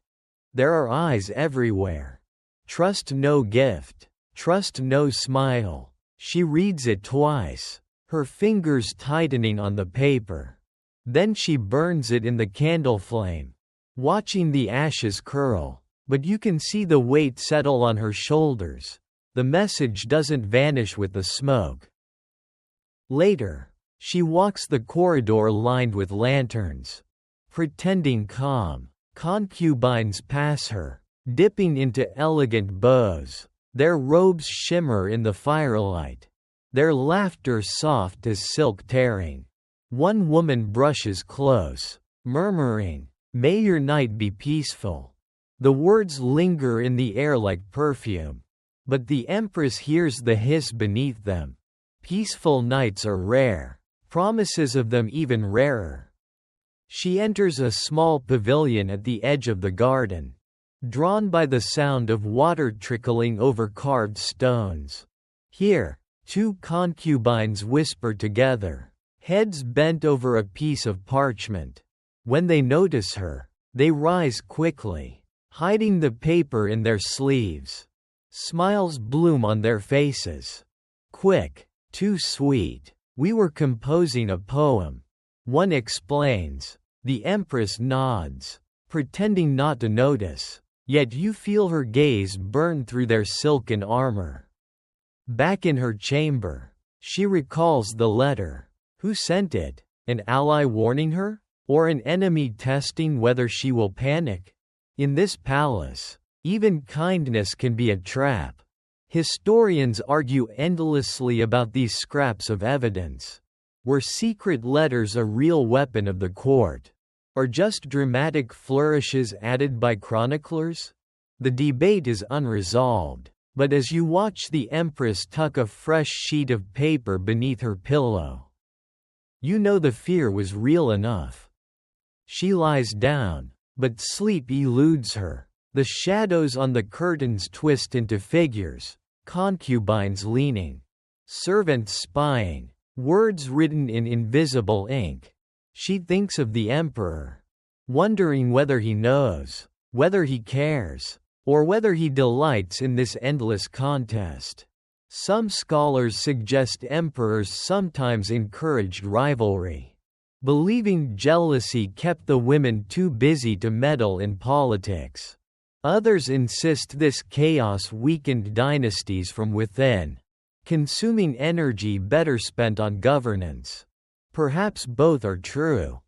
There are eyes everywhere. Trust no gift, trust no smile. She reads it twice, her fingers tightening on the paper. Then she burns it in the candle flame, watching the ashes curl, but you can see the weight settle on her shoulders. The message doesn't vanish with the smoke. Later, she walks the corridor lined with lanterns. Pretending calm, concubines pass her, dipping into elegant bows. Their robes shimmer in the firelight, their laughter soft as silk tearing. One woman brushes close, murmuring, "May your night be peaceful." The words linger in the air like perfume, but the Empress hears the hiss beneath them. Peaceful nights are rare, promises of them even rarer. She enters a small pavilion at the edge of the garden, drawn by the sound of water trickling over carved stones. Here, two concubines whisper together, heads bent over a piece of parchment. When they notice her, they rise quickly, hiding the paper in their sleeves. Smiles bloom on their faces. "Quick, too sweet. We were composing a poem," one explains. The Empress nods, pretending not to notice, yet you feel her gaze burn through their silken armor. Back in her chamber, she recalls the letter. Who sent it? An ally warning her? Or an enemy testing whether she will panic? In this palace, even kindness can be a trap. Historians argue endlessly about these scraps of evidence. Were secret letters a real weapon of the court? Or just dramatic flourishes added by chroniclers? The debate is unresolved, but as you watch the Empress tuck a fresh sheet of paper beneath her pillow, you know the fear was real enough. She lies down, but sleep eludes her. The shadows on the curtains twist into figures, concubines leaning, servants spying, words written in invisible ink. She thinks of the Emperor, wondering whether he knows, whether he cares, or whether he delights in this endless contest. Some scholars suggest emperors sometimes encouraged rivalry, believing jealousy kept the women too busy to meddle in politics. Others insist this chaos weakened dynasties from within, consuming energy better spent on governance. Perhaps both are true.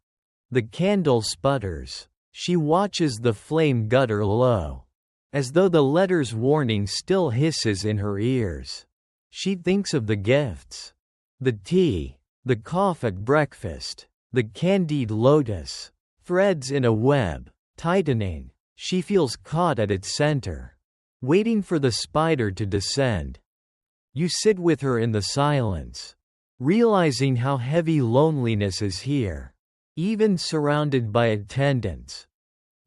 The candle sputters. She watches the flame gutter low, as though the letter's warning still hisses in her ears. She thinks of the gifts. The tea, the cough at breakfast, the candied lotus, threads in a web, tightening. She feels caught at its center, waiting for the spider to descend. You sit with her in the silence, realizing how heavy loneliness is here, even surrounded by attendants,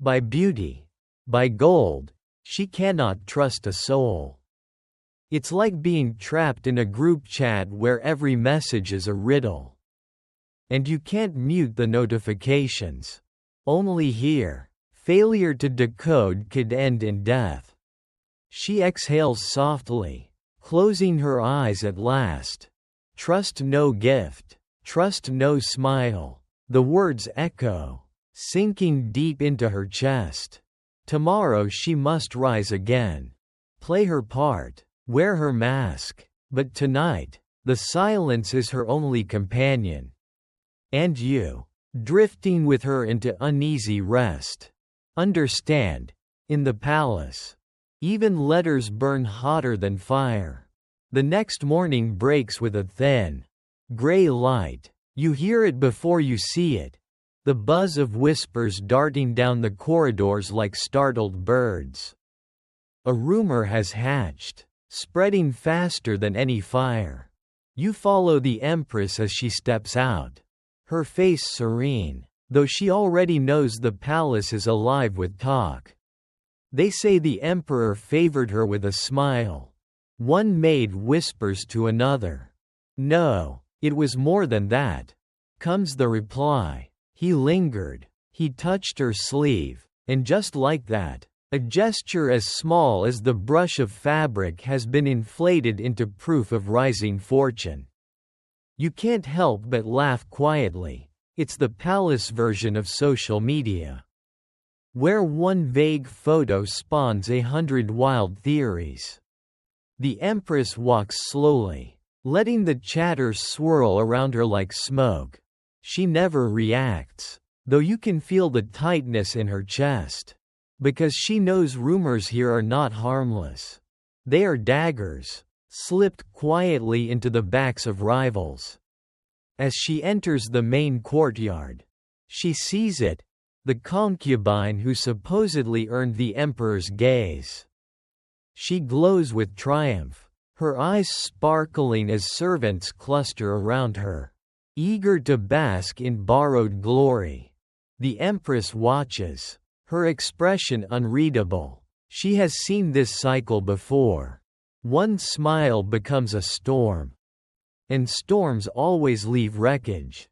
by beauty, by gold. She cannot trust a soul. It's like being trapped in a group chat where every message is a riddle. And you can't mute the notifications. Only hear. Failure to decode could end in death. She exhales softly, closing her eyes at last. Trust no gift, trust no smile. The words echo, sinking deep into her chest. Tomorrow she must rise again. Play her part, wear her mask. But tonight, the silence is her only companion. And you, drifting with her into uneasy rest. Understand, in the palace, Even letters burn hotter than fire. The next morning breaks with a thin, gray light. You hear it before you see it. The buzz of whispers darting down the corridors like startled birds. A rumor has hatched, spreading faster than any fire. You follow the Empress as she steps out, her face serene, though she already knows the palace is alive with talk. They say the Emperor favored her with a smile. One maid whispers to another. No, it was more than that, comes the reply. He lingered, he touched her sleeve, and just like that, a gesture as small as the brush of fabric has been inflated into proof of rising fortune. You can't help but laugh quietly. It's the palace version of social media, where one vague photo spawns 100 wild theories. The Empress walks slowly, letting the chatter swirl around her like smoke. She never reacts, though you can feel the tightness in her chest. Because she knows rumors here are not harmless. They are daggers, slipped quietly into the backs of rivals. As she enters the main courtyard, she sees it, the concubine who supposedly earned the Emperor's gaze. She glows with triumph, her eyes sparkling as servants cluster around her, eager to bask in borrowed glory. The Empress watches, her expression unreadable. She has seen this cycle before. One smile becomes a storm. And storms always leave wreckage.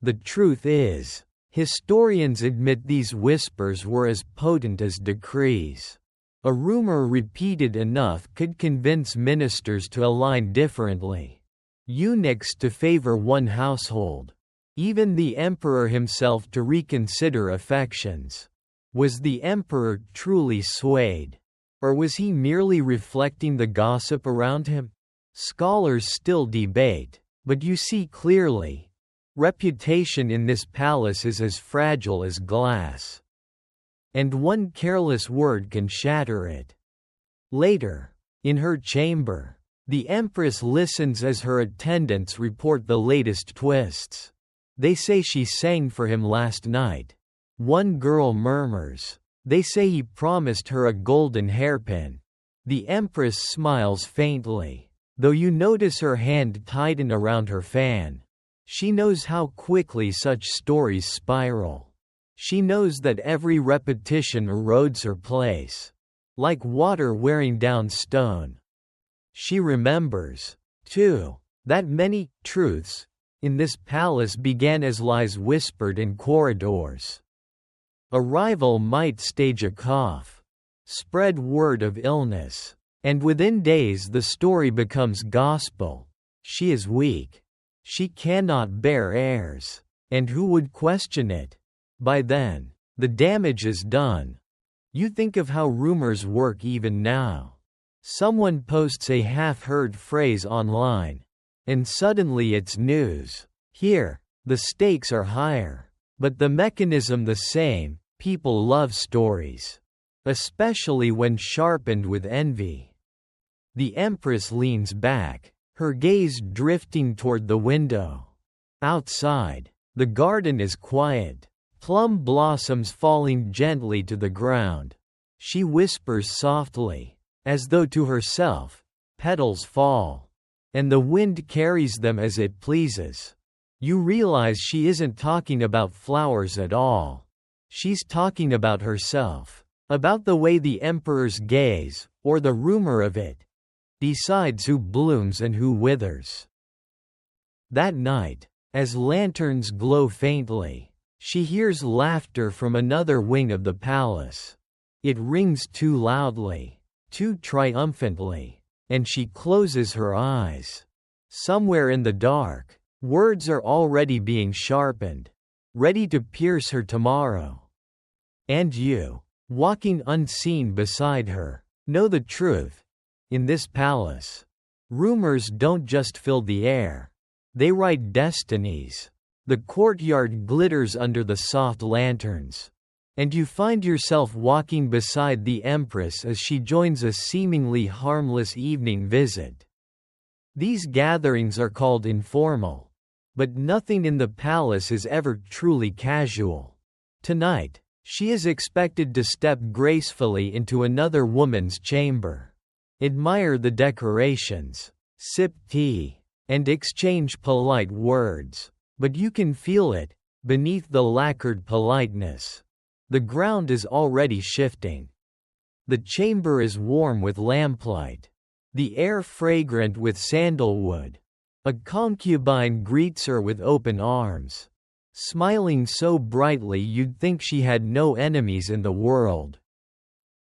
The truth is, historians admit these whispers were as potent as decrees. A rumor repeated enough could convince ministers to align differently, eunuchs to favor one household, even the emperor himself to reconsider affections. Was the emperor truly swayed? Or was he merely reflecting the gossip around him? Scholars still debate, but you see clearly. Reputation in this palace is as fragile as glass. And one careless word can shatter it. Later, in her chamber, the Empress listens as her attendants report the latest twists. They say she sang for him last night. One girl murmurs. They say he promised her a golden hairpin. The Empress smiles faintly, though you notice her hand tighten around her fan. She knows how quickly such stories spiral. She knows that every repetition erodes her place, like water wearing down stone. She remembers, too, that many truths in this palace began as lies whispered in corridors. A rival might stage a cough, spread word of illness, and within days the story becomes gospel. She is weak. She cannot bear heirs. And who would question it? By then, the damage is done. You think of how rumors work even now. Someone posts a half-heard phrase online, and suddenly it's news. Here, the stakes are higher, but the mechanism the same. People love stories, especially when sharpened with envy. The Empress leans back, her gaze drifting toward the window. Outside, the garden is quiet, plum blossoms falling gently to the ground. She whispers softly, as though to herself, petals fall, and the wind carries them as it pleases. You realize she isn't talking about flowers at all. She's talking about herself, about the way the Emperor's gaze, or the rumor of it, decides who blooms and who withers. That night, as lanterns glow faintly, she hears laughter from another wing of the palace. It rings too loudly, too triumphantly, and she closes her eyes. Somewhere in the dark, words are already being sharpened, ready to pierce her tomorrow. And you, walking unseen beside her, know the truth. In this palace, rumors don't just fill the air. They write destinies. The courtyard glitters under the soft lanterns. And you find yourself walking beside the Empress as she joins a seemingly harmless evening visit. These gatherings are called informal. But nothing in the palace is ever truly casual. Tonight, she is expected to step gracefully into another woman's chamber. Admire the decorations, sip tea, and exchange polite words. But you can feel it, beneath the lacquered politeness. The ground is already shifting. The chamber is warm with lamplight. The air fragrant with sandalwood. A concubine greets her with open arms. Smiling so brightly you'd think she had no enemies in the world.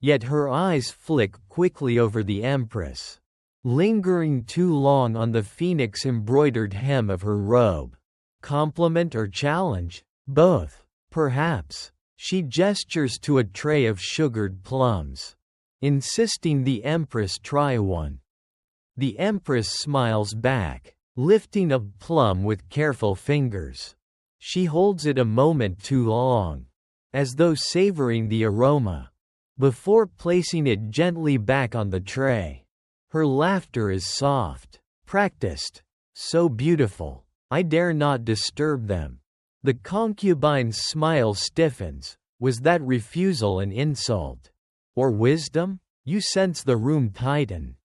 Yet her eyes flick quickly over the Empress, lingering too long on the phoenix-embroidered hem of her robe. Compliment or challenge? Both, perhaps. She gestures to a tray of sugared plums, insisting the Empress try one. The Empress smiles back, lifting a plum with careful fingers. She holds it a moment too long, as though savoring the aroma, before placing it gently back on the tray. Her laughter is soft, practiced, so beautiful, I dare not disturb them. The concubine's smile stiffens. Was that refusal an insult? Or wisdom? You sense the room tighten.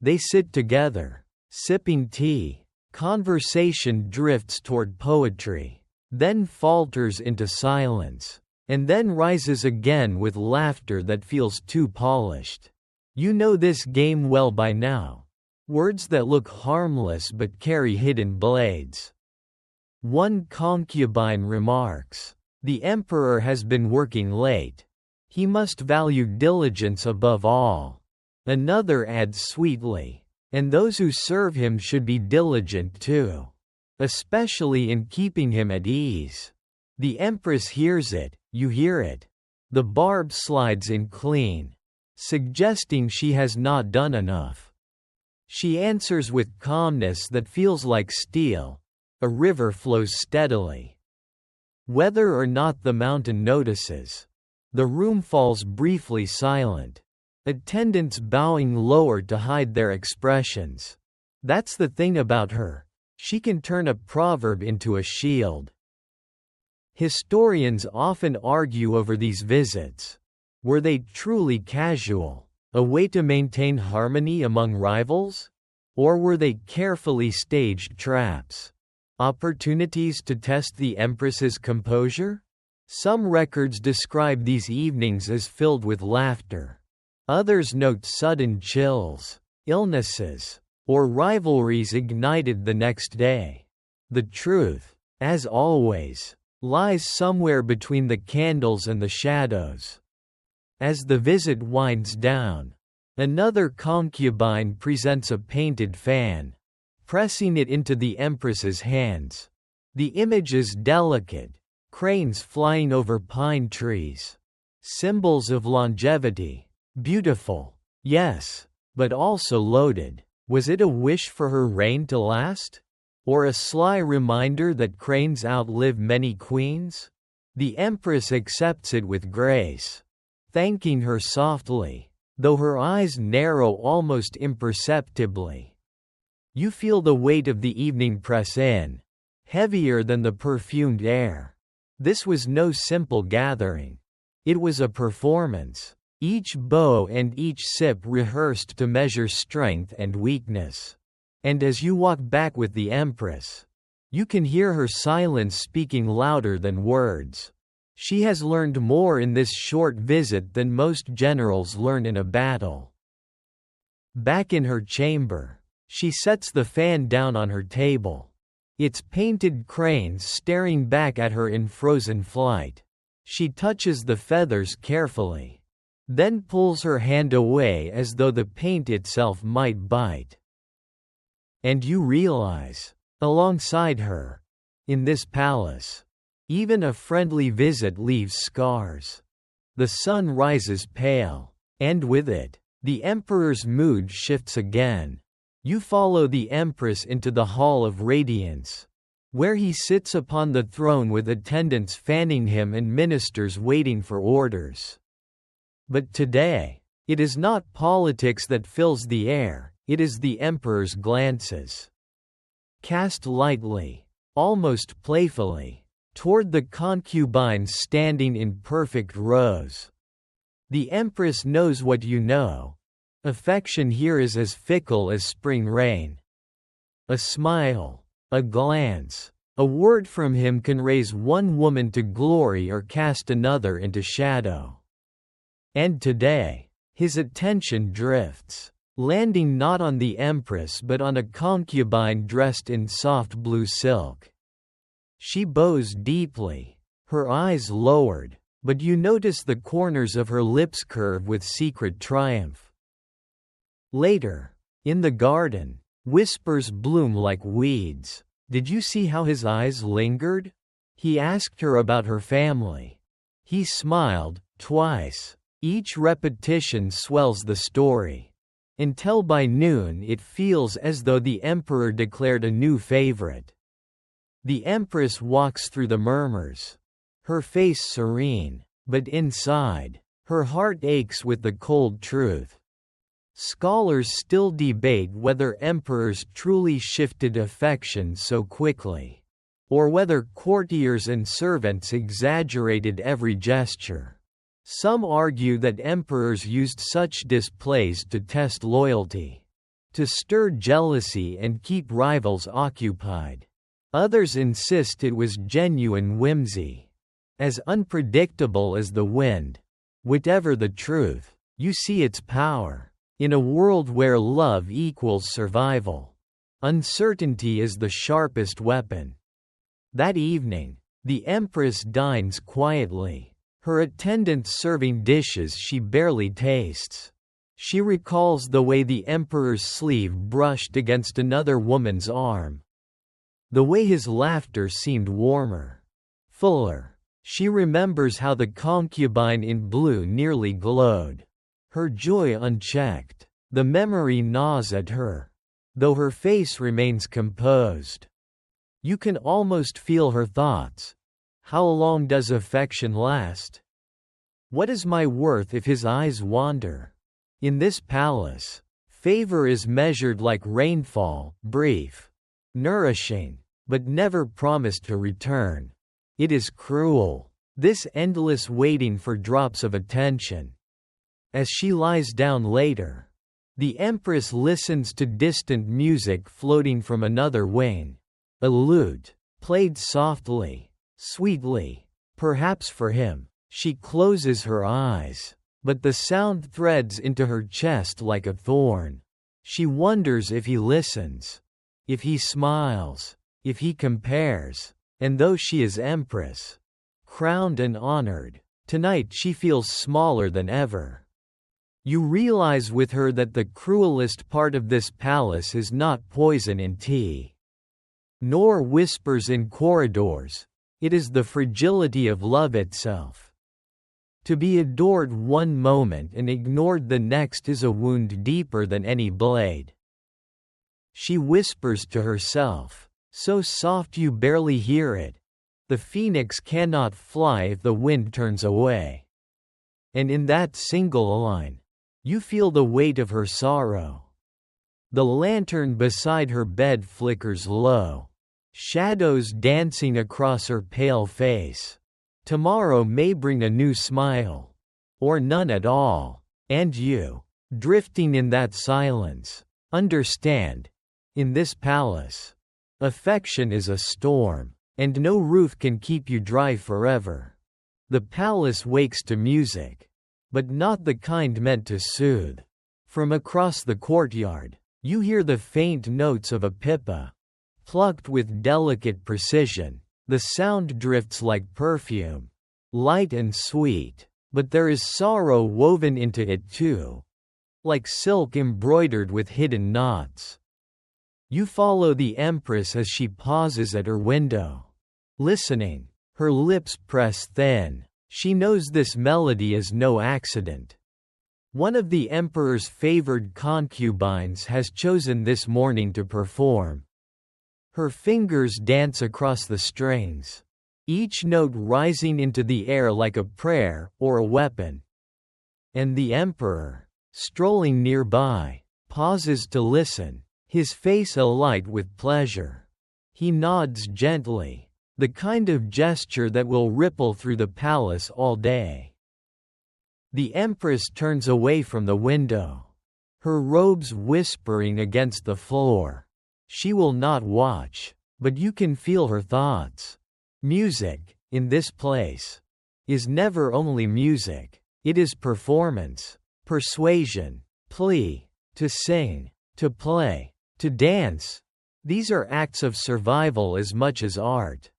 They sit together, sipping tea. Conversation drifts toward poetry, then falters into silence, and then rises again with laughter that feels too polished. You know this game well by now. Words that look harmless but carry hidden blades. One concubine remarks, "The emperor has been working late. He must value diligence above all." Another adds sweetly, "And those who serve him should be diligent too, especially in keeping him at ease." The Empress hears it, you hear it. The barb slides in clean, suggesting she has not done enough. She answers with calmness that feels like steel. A river flows steadily. Whether or not the mountain notices, the room falls briefly silent. Attendants bowing lower to hide their expressions. That's the thing about her. She can turn a proverb into a shield. Historians often argue over these visits. Were they truly casual, a way to maintain harmony among rivals? Or were they carefully staged traps? Opportunities to test the Empress's composure? Some records describe these evenings as filled with laughter. Others note sudden chills, illnesses, or rivalries ignited the next day. The truth, as always, lies somewhere between the candles and the shadows. As the visit winds down, another concubine presents a painted fan, pressing it into the Empress's hands. The image is delicate, cranes flying over pine trees. Symbols of longevity. Beautiful, yes, but also loaded. Was it a wish for her reign to last? Or a sly reminder that cranes outlive many queens? The Empress accepts it with grace, thanking her softly, though her eyes narrow almost imperceptibly. You feel the weight of the evening press in, heavier than the perfumed air. This was no simple gathering. It was a performance, each bow and each sip rehearsed to measure strength and weakness. And as you walk back with the Empress, you can hear her silence speaking louder than words. She has learned more in this short visit than most generals learn in a battle. Back in her chamber, she sets the fan down on her table, its painted cranes staring back at her in frozen flight. She touches the feathers carefully, then pulls her hand away as though the paint itself might bite. And you realize, alongside her, in this palace, even a friendly visit leaves scars. The sun rises pale, and with it, the Emperor's mood shifts again. You follow the Empress into the Hall of Radiance. where he sits upon the throne with attendants fanning him and ministers waiting for orders. But today, it is not politics that fills the air, it is the emperor's glances. Cast lightly, almost playfully, toward the concubines standing in perfect rows. The empress knows what you know. Affection here is as fickle as spring rain. A smile, a glance, a word from him can raise one woman to glory or cast another into shadow. And today, his attention drifts, landing not on the empress but on a concubine dressed in soft blue silk. She bows deeply, her eyes lowered, but you notice the corners of her lips curve with secret triumph. Later, in the garden, whispers bloom like weeds. Did you see how his eyes lingered? He asked her about her family. He smiled, twice. Each repetition swells the story. Until by noon it feels as though the emperor declared a new favorite. The empress walks through the murmurs. Her face serene, but inside, her heart aches with the cold truth. Scholars still debate whether emperors truly shifted affection so quickly, or whether courtiers and servants exaggerated every gesture. Some argue that emperors used such displays to test loyalty, to stir jealousy and keep rivals occupied. Others insist it was genuine whimsy, as unpredictable as the wind. Whatever the truth, you see its power. In a world where love equals survival, uncertainty is the sharpest weapon. That evening, the empress dines quietly, her attendants serving dishes she barely tastes. She recalls the way the emperor's sleeve brushed against another woman's arm. The way his laughter seemed warmer, fuller. She remembers how the concubine in blue nearly glowed. Her joy unchecked. The memory gnaws at her, though her face remains composed. You can almost feel her thoughts. How long does affection last? What is my worth if his eyes wander? In this palace, favor is measured like rainfall, brief, nourishing, but never promised to return. It is cruel, this endless waiting for drops of attention. As she lies down later, the empress listens to distant music floating from another wing. A lute, played softly, sweetly, perhaps for him. She closes her eyes, but the sound threads into her chest like a thorn. She wonders if he listens, if he smiles, if he compares. And though she is empress, crowned and honored, tonight she feels smaller than ever. You realize with her that the cruelest part of this palace is not poison in tea, nor whispers in corridors. It is the fragility of love itself. To be adored one moment and ignored the next is a wound deeper than any blade. She whispers to herself, so soft you barely hear it. The phoenix cannot fly if the wind turns away. And in that single line, you feel the weight of her sorrow. The lantern beside her bed flickers low, shadows dancing across her pale face. Tomorrow may bring a new smile, or none at all, and you, drifting in that silence, understand. In this palace, affection is a storm, and no roof can keep you dry forever. The palace wakes to music, but not the kind meant to soothe. From across the courtyard, you hear the faint notes of a pipa, plucked with delicate precision. The sound drifts like perfume, light and sweet, but there is sorrow woven into it too, like silk embroidered with hidden knots. You follow the empress as she pauses at her window, listening, her lips press thin. She knows this melody is no accident. One of the emperor's favored concubines has chosen this morning to perform. Her fingers dance across the strings, each note rising into the air like a prayer or a weapon. And the emperor, strolling nearby, pauses to listen, his face alight with pleasure. He nods gently, the kind of gesture that will ripple through the palace all day. The empress turns away from the window, her robes whispering against the floor. She will not watch, but you can feel her thoughts. Music, in this place, is never only music. It is performance, persuasion, plea, to sing, to play, to dance. These are acts of survival as much as art.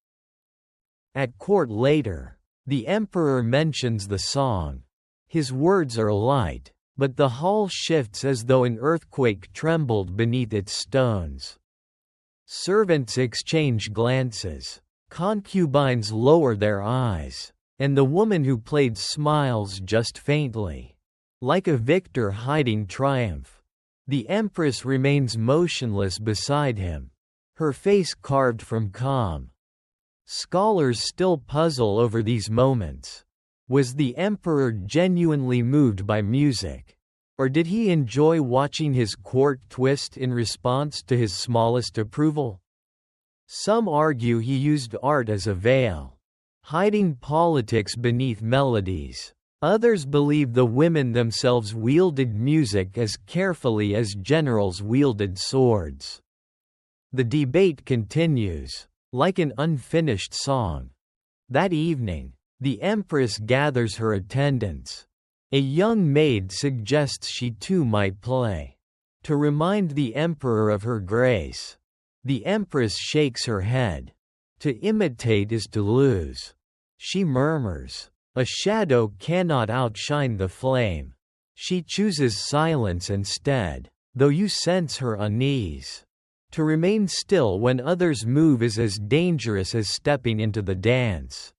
At court later, the emperor mentions the song. His words are light, but the hall shifts as though an earthquake trembled beneath its stones. Servants exchange glances, concubines lower their eyes, and the woman who played smiles just faintly, like a victor hiding triumph. The empress remains motionless beside him, her face carved from calm. Scholars still puzzle over these moments. Was the emperor genuinely moved by music? Or did he enjoy watching his court twist in response to his smallest approval? Some argue he used art as a veil, hiding politics beneath melodies. Others believe the women themselves wielded music as carefully as generals wielded swords. The debate continues, like an unfinished song. That evening, the empress gathers her attendants. A young maid suggests she too might play, to remind the emperor of her grace. The empress shakes her head. To imitate is to lose. She murmurs, "A shadow cannot outshine the flame." She chooses silence instead, though you sense her unease. To remain still when others move is as dangerous as stepping into the dance.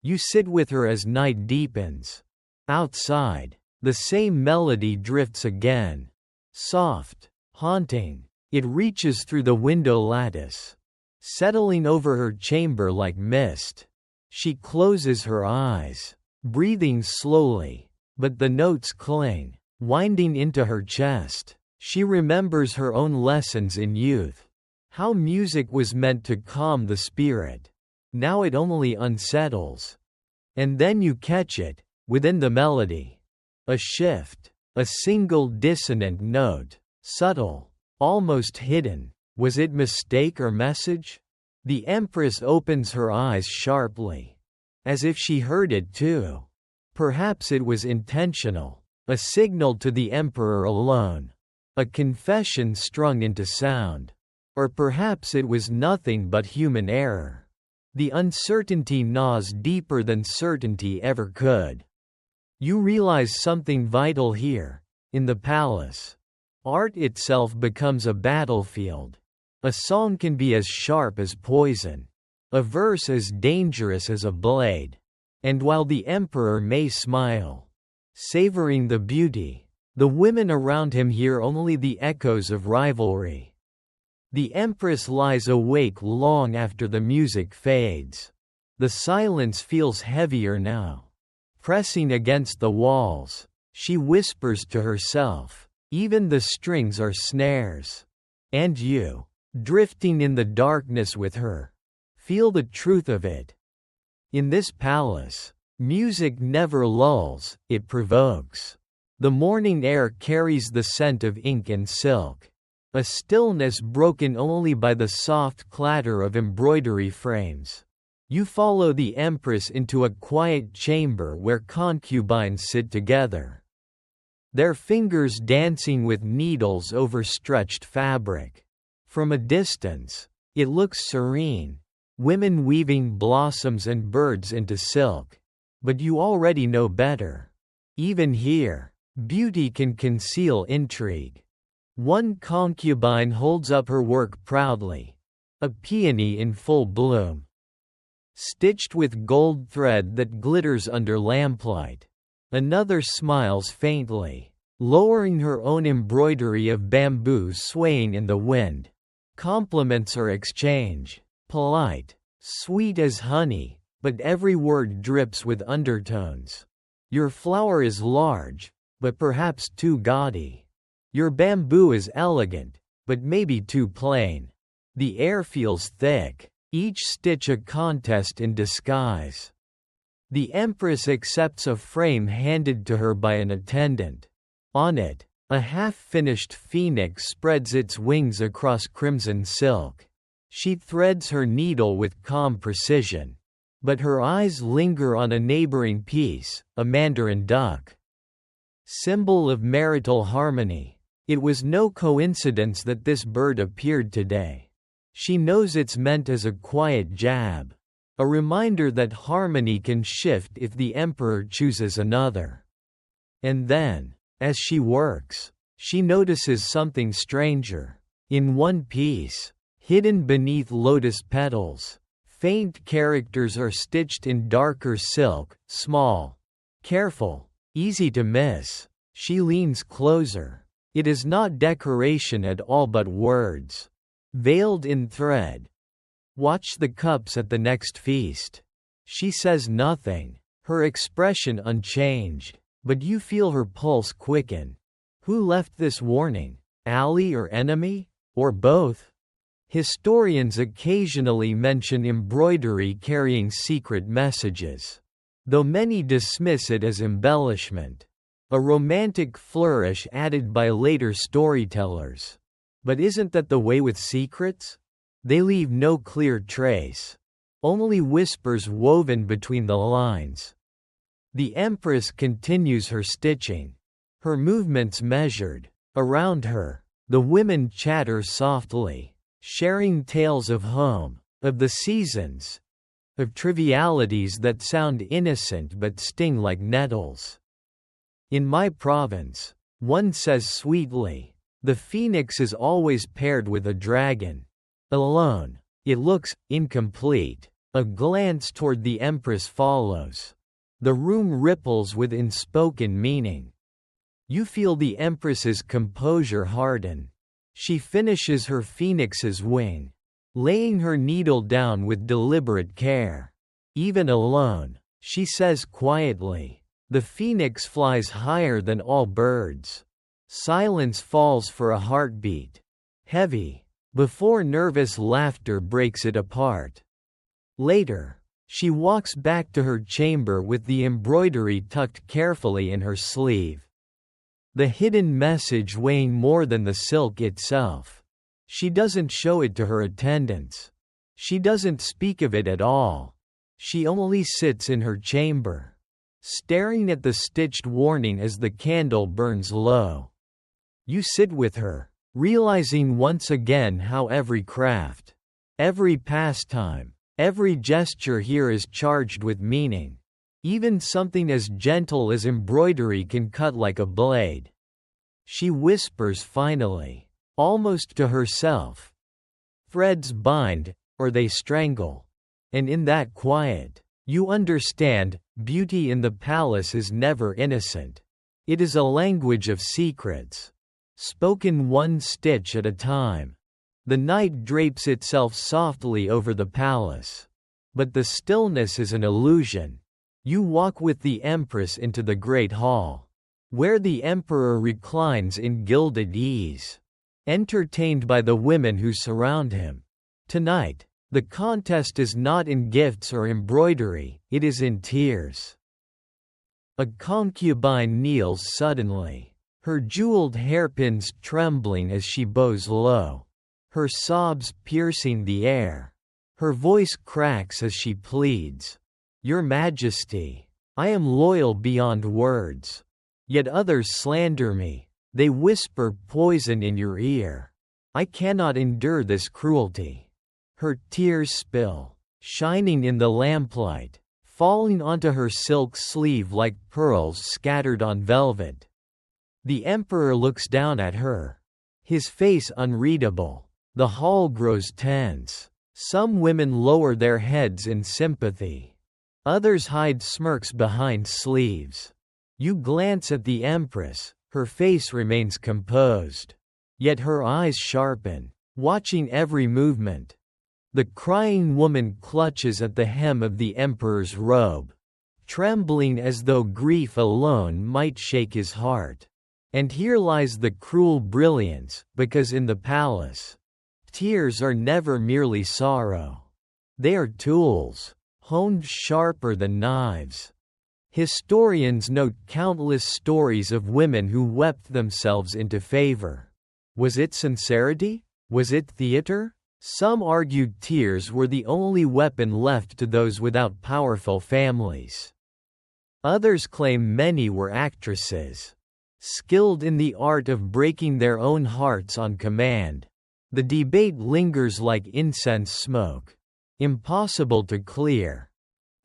You sit with her as night deepens. Outside, the same melody drifts again. Soft, haunting, it reaches through the window lattice, settling over her chamber like mist. She closes her eyes, breathing slowly, but the notes cling, winding into her chest. She remembers her own lessons in youth, how music was meant to calm the spirit. Now it only unsettles. And then you catch it, within the melody. A shift, a single dissonant note, subtle, almost hidden. Was it mistake or message? The empress opens her eyes sharply, as if she heard it too. Perhaps it was intentional, a signal to the emperor alone, a confession strung into sound. Or perhaps it was nothing but human error. The uncertainty gnaws deeper than certainty ever could. You realize something vital here, in the palace. Art itself becomes a battlefield. A song can be as sharp as poison, a verse as dangerous as a blade. And while the emperor may smile, savoring the beauty, the women around him hear only the echoes of rivalry. The empress lies awake long after the music fades. The silence feels heavier now. Pressing against the walls, she whispers to herself, "Even the strings are snares." And you, drifting in the darkness with her, feel the truth of it. In this palace, music never lulls, it provokes. The morning air carries the scent of ink and silk. A stillness broken only by the soft clatter of embroidery frames. You follow the empress into a quiet chamber where concubines sit together, their fingers dancing with needles over stretched fabric. From a distance, it looks serene, women weaving blossoms and birds into silk. But you already know better. Even here, beauty can conceal intrigue. One concubine holds up her work proudly, a peony in full bloom, stitched with gold thread that glitters under lamplight. Another smiles faintly, lowering her own embroidery of bamboo swaying in the wind. Compliments are exchanged, polite, sweet as honey, but every word drips with undertones. Your flower is large, but perhaps too gaudy. Your bamboo is elegant, but maybe too plain. The air feels thick, each stitch a contest in disguise. The Empress accepts a frame handed to her by an attendant. On it, a half-finished phoenix spreads its wings across crimson silk. She threads her needle with calm precision. But her eyes linger on a neighboring piece, a mandarin duck. Symbol of marital harmony. It was no coincidence that this bird appeared today. She knows it's meant as a quiet jab. A reminder that harmony can shift if the emperor chooses another. And then, as she works, she notices something stranger. In one piece, hidden beneath lotus petals, faint characters are stitched in darker silk, small, careful, easy to miss. She leans closer. It is not decoration at all but words, veiled in thread. Watch the cups at the next feast. She says nothing, her expression unchanged, but you feel her pulse quicken. Who left this warning? Ally or enemy? Or both? Historians occasionally mention embroidery carrying secret messages, though many dismiss it as embellishment, a romantic flourish added by later storytellers. But isn't that the way with secrets? They leave no clear trace, only whispers woven between the lines. The Empress continues her stitching, her movements measured. Around her, the women chatter softly, sharing tales of home, of the seasons, of trivialities that sound innocent but sting like nettles. In my province, one says sweetly, the phoenix is always paired with a dragon. Alone, it looks incomplete. A glance toward the Empress follows. The room ripples with unspoken meaning. You feel the Empress's composure harden. She finishes her phoenix's wing, laying her needle down with deliberate care. Even alone, she says quietly, the phoenix flies higher than all birds. Silence falls for a heartbeat, heavy, before nervous laughter breaks it apart. Later, she walks back to her chamber with the embroidery tucked carefully in her sleeve. The hidden message weighing more than the silk itself. She doesn't show it to her attendants. She doesn't speak of it at all. She only sits in her chamber, staring at the stitched warning as the candle burns low. You sit with her, realizing once again how every craft, every pastime, every gesture here is charged with meaning. Even something as gentle as embroidery can cut like a blade. She whispers finally, almost to herself. Threads bind, or they strangle. And in that quiet, you understand, beauty in the palace is never innocent. It is a language of secrets, spoken one stitch at a time. The night drapes itself softly over the palace. But the stillness is an illusion. You walk with the Empress into the great hall, where the Emperor reclines in gilded ease, entertained by the women who surround him. Tonight, the contest is not in gifts or embroidery, it is in tears. A concubine kneels suddenly, her jeweled hairpins trembling as she bows low, her sobs piercing the air. Her voice cracks as she pleads, "Your Majesty, I am loyal beyond words. Yet others slander me, they whisper poison in your ear. I cannot endure this cruelty." Her tears spill, shining in the lamplight, falling onto her silk sleeve like pearls scattered on velvet. The Emperor looks down at her, his face unreadable. The hall grows tense. Some women lower their heads in sympathy. Others hide smirks behind sleeves. You glance at the Empress, her face remains composed. Yet her eyes sharpen. watching every movement. The crying woman clutches at the hem of the emperor's robe, trembling as though grief alone might shake his heart. And here lies the cruel brilliance, because in the palace, tears are never merely sorrow. They are tools, honed sharper than knives. Historians note countless stories of women who wept themselves into favor. Was it sincerity? Was it theater? Some argued tears were the only weapon left to those without powerful families. Others claim many were actresses, skilled in the art of breaking their own hearts on command. The debate lingers like incense smoke, impossible to clear.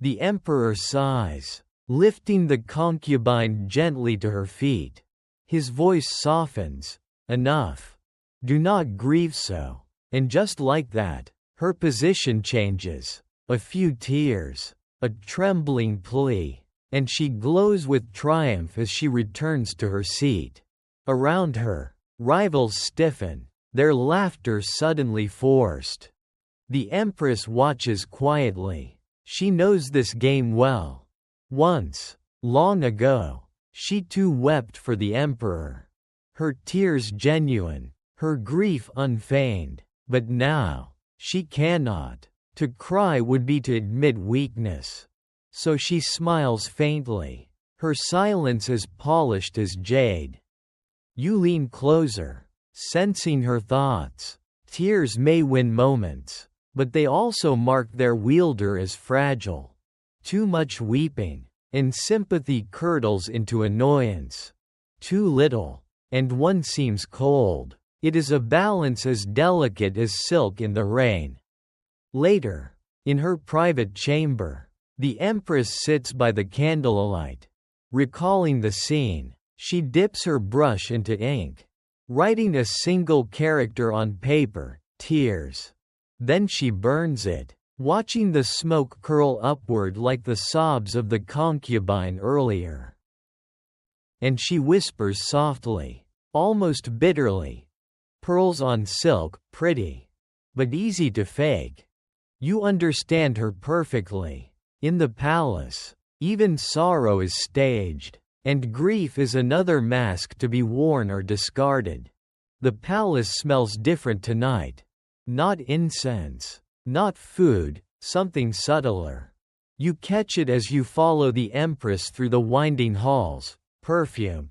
The emperor sighs, lifting the concubine gently to her feet. His voice softens. Enough. Do not grieve so. And just like that, her position changes. A few tears, a trembling plea, and she glows with triumph as she returns to her seat. Around her, rivals stiffen, their laughter suddenly forced. The empress watches quietly. She knows this game well. Once, long ago, she too wept for the emperor. Her tears genuine, her grief unfeigned. But now, she cannot. To cry would be to admit weakness. So she smiles faintly, her silence as polished as jade. You lean closer, sensing her thoughts. Tears may win moments, but they also mark their wielder as fragile. Too much weeping, and sympathy curdles into annoyance. Too little, and one seems cold. It is a balance as delicate as silk in the rain. Later, in her private chamber, the empress sits by the candlelight. Recalling the scene, she dips her brush into ink, writing a single character on paper, tears. Then she burns it, watching the smoke curl upward like the sobs of the concubine earlier. And she whispers softly, almost bitterly, "Pearls on silk, pretty. But easy to fake." You understand her perfectly. In the palace, even sorrow is staged, and grief is another mask to be worn or discarded. The palace smells different tonight. Not incense, not food, something subtler. You catch it as you follow the empress through the winding halls. Perfume.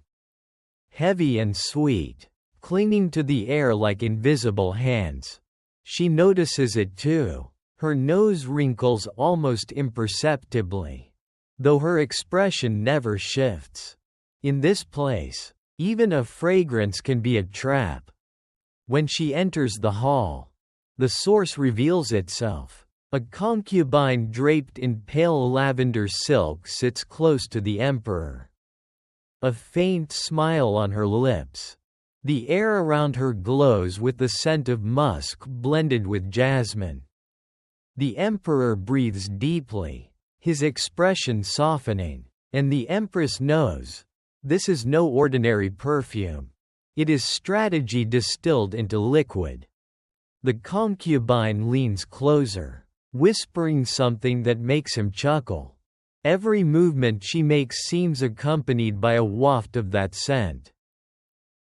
Heavy and sweet, clinging to the air like invisible hands. She notices it too. Her nose wrinkles almost imperceptibly, though her expression never shifts. In this place, even a fragrance can be a trap. When she enters the hall, the source reveals itself. A concubine draped in pale lavender silk sits close to the emperor. A faint smile on her lips. The air around her glows with the scent of musk blended with jasmine. The emperor breathes deeply, his expression softening, and the empress knows, this is no ordinary perfume. It is strategy distilled into liquid. The concubine leans closer, whispering something that makes him chuckle. Every movement she makes seems accompanied by a waft of that scent.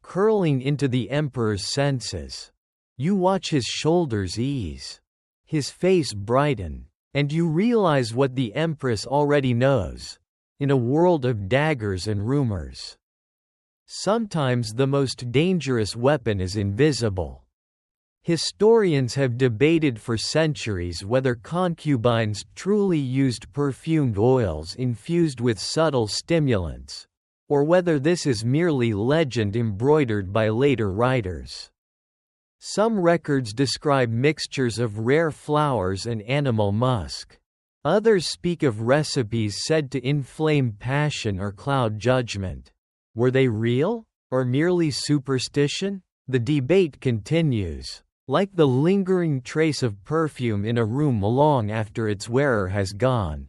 Curling into the emperor's senses, you watch his shoulders ease, his face brighten, and you realize what the empress already knows. In a world of daggers and rumors, sometimes the most dangerous weapon is invisible. Historians have debated for centuries whether concubines truly used perfumed oils infused with subtle stimulants, or whether this is merely legend embroidered by later writers. Some records describe mixtures of rare flowers and animal musk. Others speak of recipes said to inflame passion or cloud judgment. Were they real, or merely superstition? The debate continues, like the lingering trace of perfume in a room long after its wearer has gone.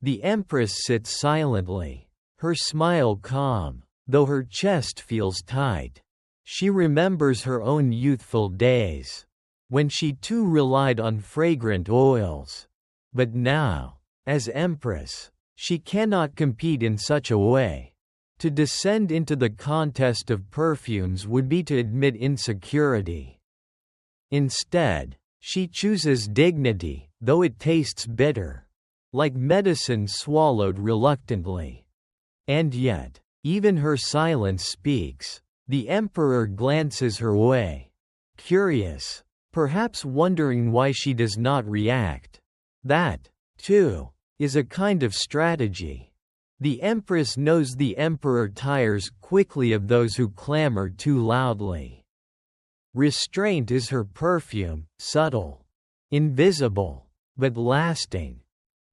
The empress sits silently, her smile calm, though her chest feels tight. She remembers her own youthful days, when she too relied on fragrant oils. But now, as empress, she cannot compete in such a way. To descend into the contest of perfumes would be to admit insecurity. Instead, she chooses dignity, though it tastes bitter, like medicine swallowed reluctantly. And yet, even her silence speaks. The emperor glances her way, curious, perhaps wondering why she does not react. That, too, is a kind of strategy. The empress knows the emperor tires quickly of those who clamor too loudly. Restraint is her perfume, subtle, invisible, but lasting.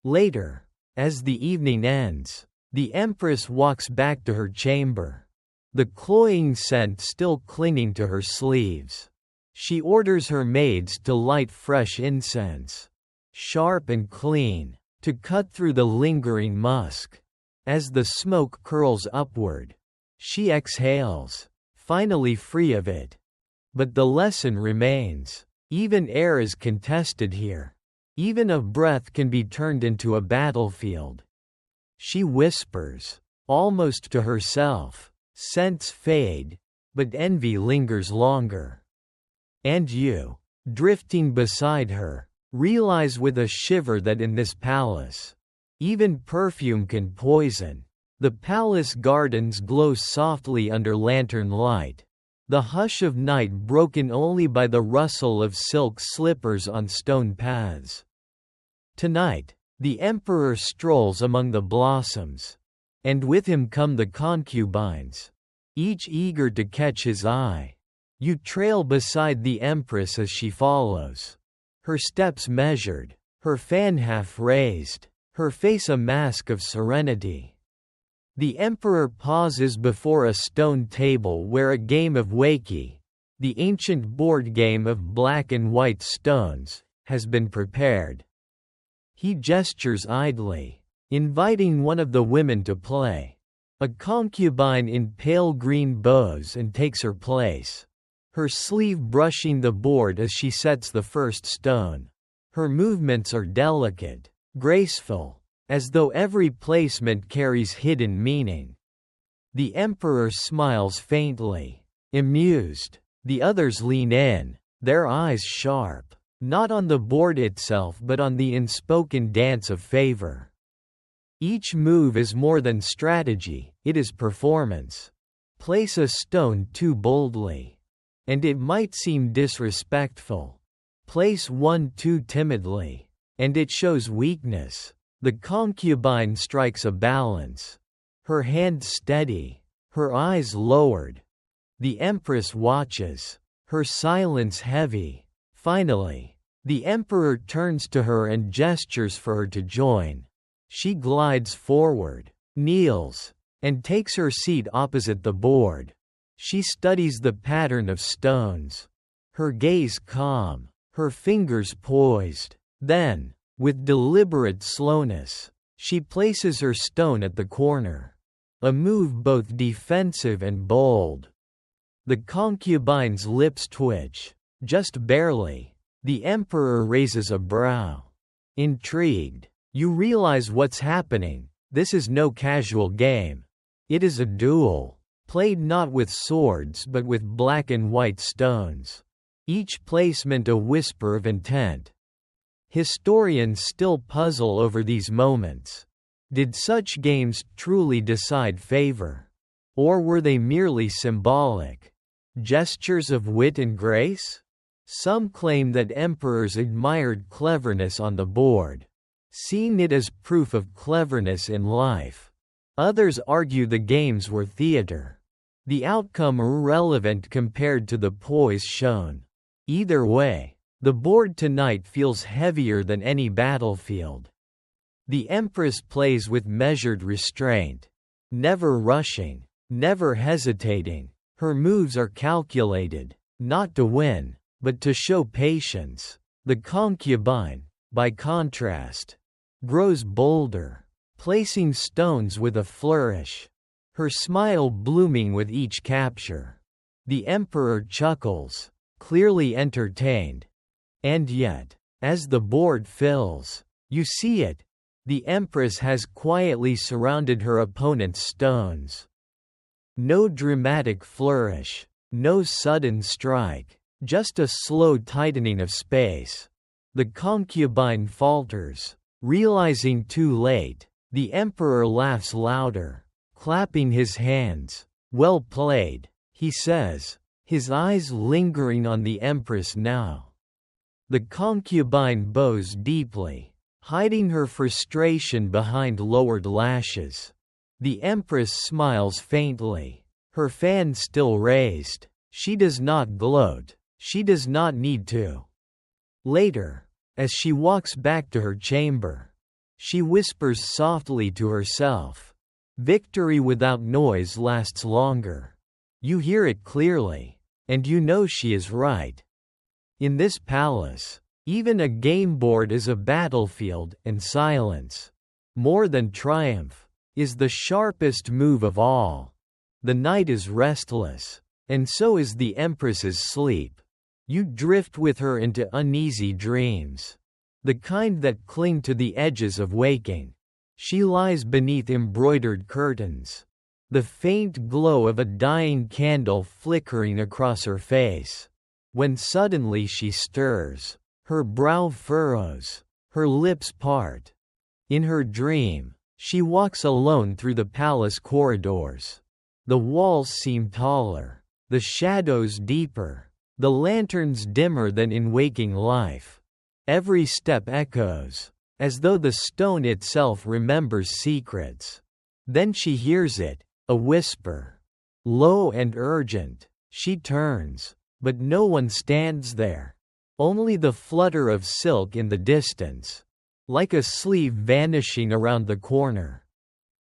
Later, as the evening ends, the empress walks back to her chamber, the cloying scent still clinging to her sleeves. She orders her maids to light fresh incense, sharp and clean, to cut through the lingering musk. As the smoke curls upward, she exhales, finally free of it. But the lesson remains. Even air is contested here. Even a breath can be turned into a battlefield. She whispers, almost to herself. Scents fade, but envy lingers longer. And you, drifting beside her, realize with a shiver that in this palace, even perfume can poison. The palace gardens glow softly under lantern light, the hush of night broken only by the rustle of silk slippers on stone paths. Tonight, the emperor strolls among the blossoms, and with him come the concubines, each eager to catch his eye. You trail beside the empress as she follows, her steps measured, her fan half raised, her face a mask of serenity. The emperor pauses before a stone table where a game of wakey, the ancient board game of black and white stones, has been prepared. He gestures idly, inviting one of the women to play, a concubine in pale green bows, and takes her place, her sleeve brushing the board as she sets the first stone. Her movements are delicate, graceful, as though every placement carries hidden meaning. The emperor smiles faintly, amused. The others lean in, their eyes sharp, not on the board itself but on the unspoken dance of favor. Each move is more than strategy, it is performance. Place a stone too boldly, and it might seem disrespectful. Place one too timidly, and it shows weakness. The concubine strikes a balance, her hand steady, her eyes lowered. The empress watches, her silence heavy. Finally, the emperor turns to her and gestures for her to join. She glides forward, kneels, and takes her seat opposite the board. She studies the pattern of stones, her gaze calm, her fingers poised. Then, with deliberate slowness, she places her stone at the corner, a move both defensive and bold. The concubine's lips twitch, just barely. The emperor raises a brow. Intrigued, you realize what's happening. This is no casual game. It is a duel, played not with swords but with black and white stones, each placement a whisper of intent. Historians still puzzle over these moments. Did such games truly decide favor? Or were they merely symbolic gestures of wit and grace? Some claim that emperors admired cleverness on the board, seeing it as proof of cleverness in life. Others argue the games were theater, the outcome irrelevant compared to the poise shown. Either way, the board tonight feels heavier than any battlefield. The empress plays with measured restraint, never rushing, never hesitating. Her moves are calculated, not to win, but to show patience. The concubine, by contrast, grows bolder, placing stones with a flourish, her smile blooming with each capture. The emperor chuckles, clearly entertained. And yet, as the board fills, you see it. The empress has quietly surrounded her opponent's stones. No dramatic flourish, no sudden strike, just a slow tightening of space. The concubine falters, realizing too late. The emperor laughs louder, clapping his hands. "Well played," he says, his eyes lingering on the empress now. The concubine bows deeply, hiding her frustration behind lowered lashes. The empress smiles faintly, her fan still raised. She does not gloat, she does not need to. Later, as she walks back to her chamber, she whispers softly to herself. Victory without noise lasts longer. You hear it clearly, and you know she is right. In this palace, even a game board is a battlefield, and silence, more than triumph, is the sharpest move of all. The night is restless, and so is the empress's sleep. You drift with her into uneasy dreams, the kind that cling to the edges of waking. She lies beneath embroidered curtains, the faint glow of a dying candle flickering across her face. When suddenly she stirs, her brow furrows, her lips part. In her dream, she walks alone through the palace corridors. The walls seem taller, the shadows deeper, the lanterns dimmer than in waking life. Every step echoes, as though the stone itself remembers secrets. Then she hears it, a whisper, low and urgent. She turns, but no one stands there. Only the flutter of silk in the distance, like a sleeve vanishing around the corner.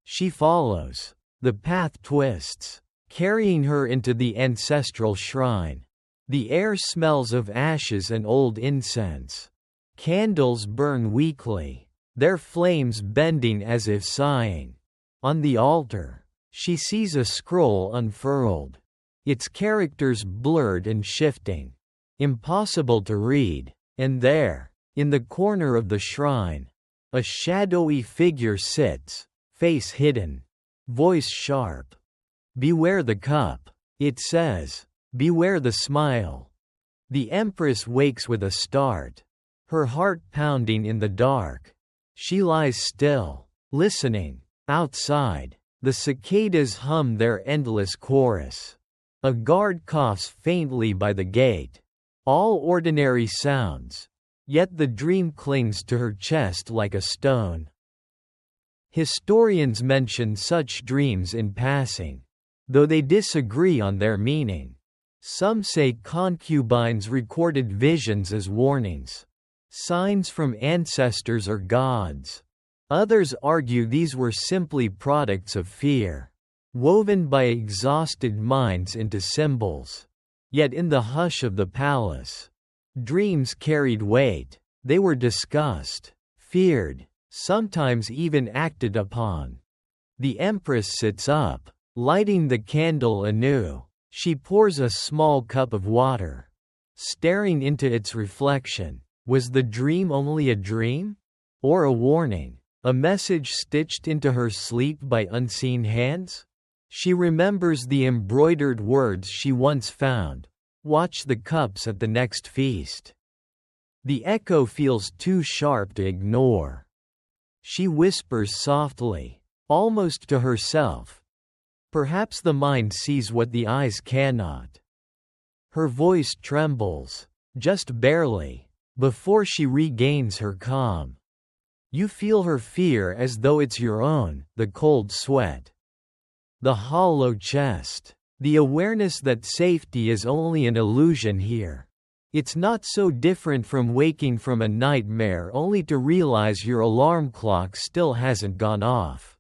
She follows. The path twists, carrying her into the ancestral shrine. The air smells of ashes and old incense. Candles burn weakly, their flames bending as if sighing. On the altar, she sees a scroll unfurled, its characters blurred and shifting, impossible to read. And there, in the corner of the shrine, a shadowy figure sits, face hidden, voice sharp. Beware the cup, it says. Beware the smile. The empress wakes with a start, her heart pounding in the dark. She lies still, listening. Outside, the cicadas hum their endless chorus. A guard coughs faintly by the gate. All ordinary sounds, yet the dream clings to her chest like a stone. Historians mention such dreams in passing, though they disagree on their meaning. Some say concubines recorded visions as warnings, signs from ancestors or gods. Others argue these were simply products of fear, woven by exhausted minds into symbols. Yet in the hush of the palace, dreams carried weight. They were discussed, feared, sometimes even acted upon. The empress sits up, lighting the candle anew. She pours a small cup of water, staring into its reflection. Was the dream only a dream? Or a warning? A message stitched into her sleep by unseen hands? She remembers the embroidered words she once found. Watch the cups at the next feast. The echo feels too sharp to ignore. She whispers softly, almost to herself. Perhaps the mind sees what the eyes cannot. Her voice trembles, just barely, before she regains her calm. You feel her fear as though it's your own, the cold sweat, the hollow chest, the awareness that safety is only an illusion here. It's not so different from waking from a nightmare only to realize your alarm clock still hasn't gone off.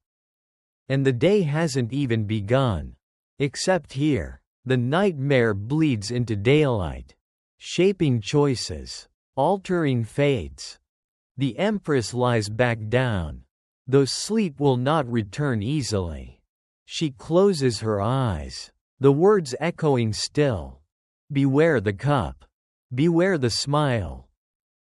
And the day hasn't even begun. Except here, the nightmare bleeds into daylight, shaping choices, altering fates. The empress lies back down, though sleep will not return easily. She closes her eyes, the words echoing still. Beware the cup. Beware the smile.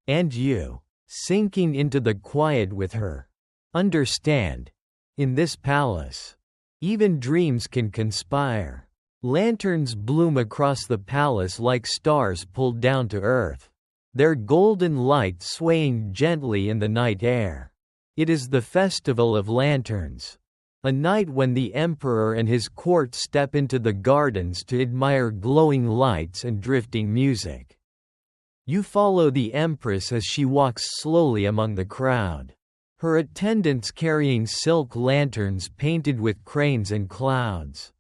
And you, sinking into the quiet with her. Understand. In this palace, even dreams can conspire. Lanterns bloom across the palace like stars pulled down to earth, their golden light swaying gently in the night air. It is the festival of lanterns, a night when the emperor and his court step into the gardens to admire glowing lights and drifting music. You follow the empress as she walks slowly among the crowd, her attendants carrying silk lanterns painted with cranes and clouds.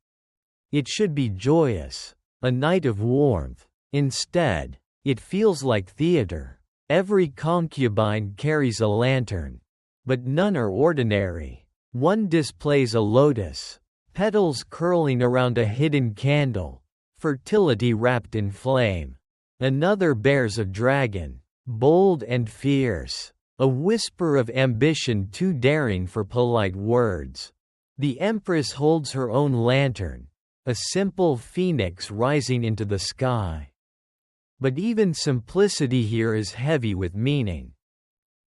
It should be joyous, a night of warmth. Instead, it feels like theater. Every concubine carries a lantern, but none are ordinary. One displays a lotus, petals curling around a hidden candle, fertility wrapped in flame. Another bears a dragon, bold and fierce, a whisper of ambition too daring for polite words. The empress holds her own lantern, a simple phoenix rising into the sky. But even simplicity here is heavy with meaning.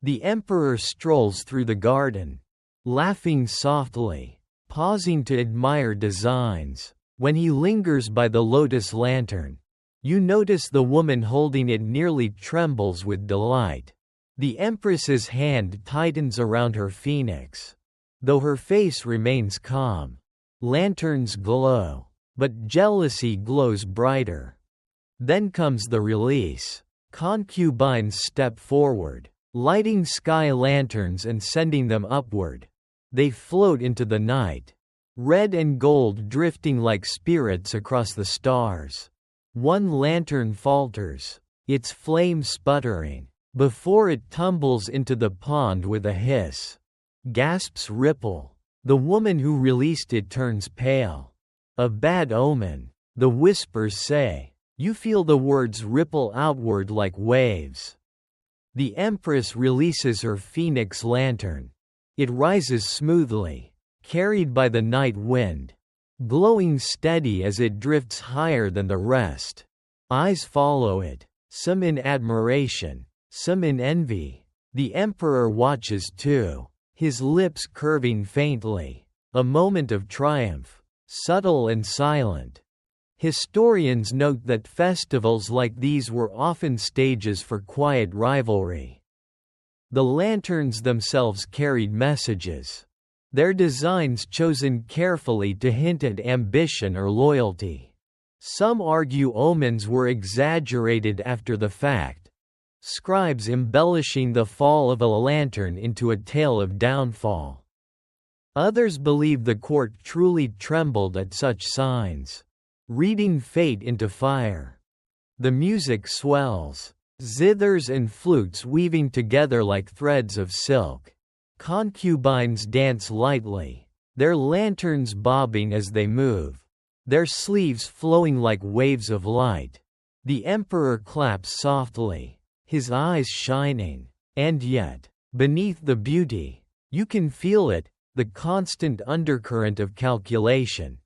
The emperor strolls through the garden, laughing softly, pausing to admire designs. When he lingers by the lotus lantern, you notice the woman holding it nearly trembles with delight. The empress's hand tightens around her phoenix, though her face remains calm. Lanterns glow, but jealousy glows brighter. Then comes the release. Concubines step forward, lighting sky lanterns and sending them upward. They float into the night, red and gold drifting like spirits across the stars. One lantern falters, its flame sputtering, before it tumbles into the pond with a hiss. Gasps ripple. The woman who released it turns pale. A bad omen, the whispers say. You feel the words ripple outward like waves. The empress releases her phoenix lantern. It rises smoothly, carried by the night wind, glowing steady as it drifts higher than the rest. Eyes follow it, some in admiration, some in envy. The emperor watches too, his lips curving faintly. A moment of triumph, subtle and silent. Historians note that festivals like these were often stages for quiet rivalry. The lanterns themselves carried messages, their designs chosen carefully to hint at ambition or loyalty. Some argue omens were exaggerated after the fact, scribes embellishing the fall of a lantern into a tale of downfall. Others believe the court truly trembled at such signs, reading fate into fire. The music swells, zithers and flutes weaving together like threads of silk. Concubines dance lightly, their lanterns bobbing as they move, their sleeves flowing like waves of light. The emperor claps softly, his eyes shining, and yet, beneath the beauty, you can feel it, the constant undercurrent of calculation.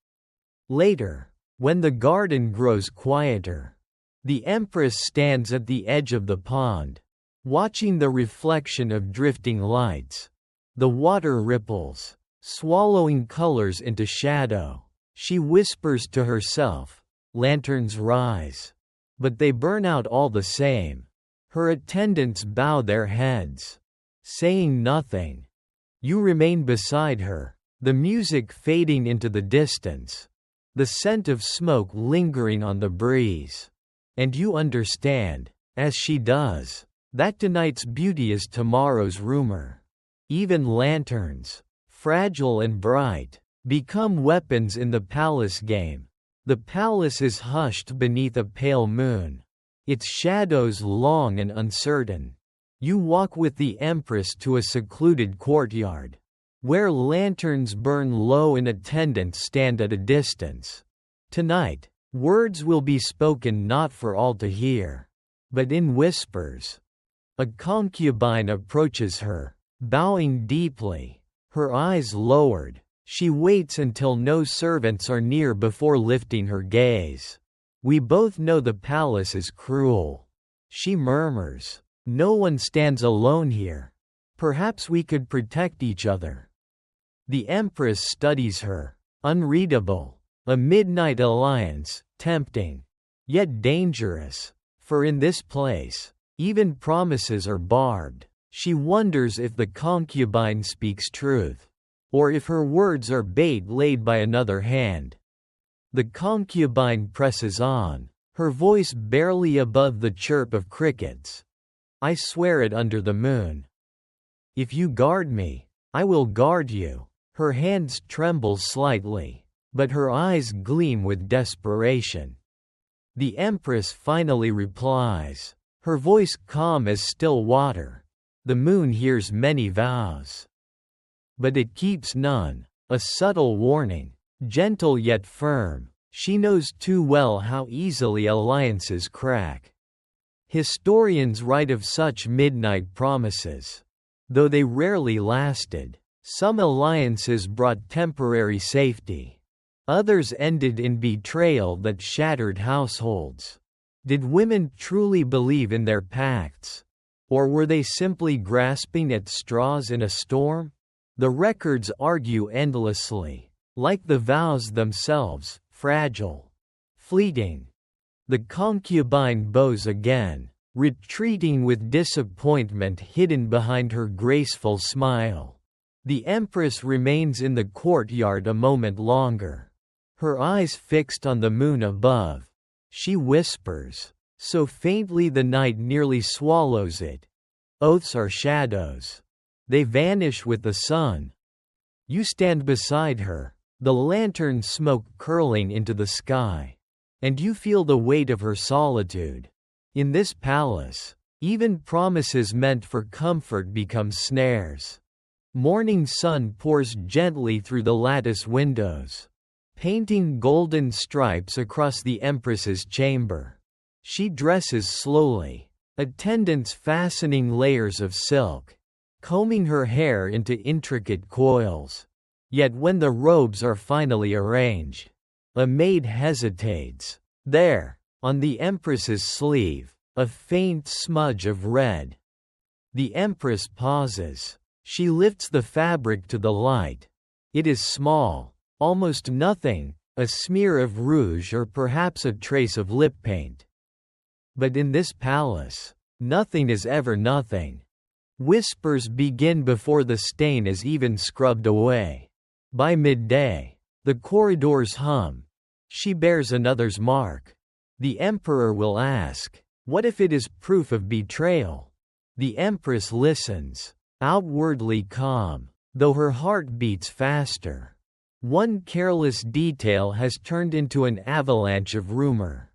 Later, when the garden grows quieter, the empress stands at the edge of the pond, watching the reflection of drifting lights. The water ripples, swallowing colors into shadow. She whispers to herself, "Lanterns rise." But they burn out all the same. Her attendants bow their heads, saying nothing. You remain beside her, the music fading into the distance, the scent of smoke lingering on the breeze. And you understand, as she does, that tonight's beauty is tomorrow's rumor. Even lanterns, fragile and bright, become weapons in the palace game. The palace is hushed beneath a pale moon, its shadows long and uncertain. You walk with the empress to a secluded courtyard, where lanterns burn low and attendants stand at a distance. Tonight, words will be spoken not for all to hear, but in whispers. A concubine approaches her, bowing deeply, her eyes lowered, She waits until no servants are near before lifting her gaze. We both know the palace is cruel. She murmurs. No one stands alone here. Perhaps we could protect each other. The Empress studies her. Unreadable. A midnight alliance, tempting. Yet dangerous. For in this place, even promises are barbed. She wonders if the concubine speaks truth, or if her words are bait laid by another hand. The concubine presses on, her voice barely above the chirp of crickets. I swear it under the moon. If you guard me, I will guard you. Her hands tremble slightly, but her eyes gleam with desperation. The Empress finally replies, her voice calm as still water. The moon hears many vows, but it keeps none. A subtle warning, gentle yet firm. She knows too well how easily alliances crack. Historians write of such midnight promises. Though they rarely lasted, some alliances brought temporary safety. Others ended in betrayal that shattered households. Did women truly believe in their pacts? Or were they simply grasping at straws in a storm? The records argue endlessly, like the vows themselves, fragile, fleeting. The concubine bows again, retreating with disappointment hidden behind her graceful smile. The Empress remains in the courtyard a moment longer, her eyes fixed on the moon above. She whispers, so faintly the night nearly swallows it. Oaths are shadows. They vanish with the sun. You stand beside her, the lantern smoke curling into the sky, and you feel the weight of her solitude. In this palace, even promises meant for comfort become snares. Morning sun pours gently through the lattice windows, painting golden stripes across the Empress's chamber. She dresses slowly, attendants fastening layers of silk, combing her hair into intricate coils. Yet when the robes are finally arranged, a maid hesitates. There, on the Empress's sleeve, a faint smudge of red. The Empress pauses. She lifts the fabric to the light. It is small, almost nothing, a smear of rouge or perhaps a trace of lip paint. But in this palace, nothing is ever nothing. Whispers begin before the stain is even scrubbed away. By midday, the corridors hum. She bears another's mark. The Emperor will ask, what if it is proof of betrayal? The Empress listens, outwardly calm, though her heart beats faster. One careless detail has turned into an avalanche of rumor.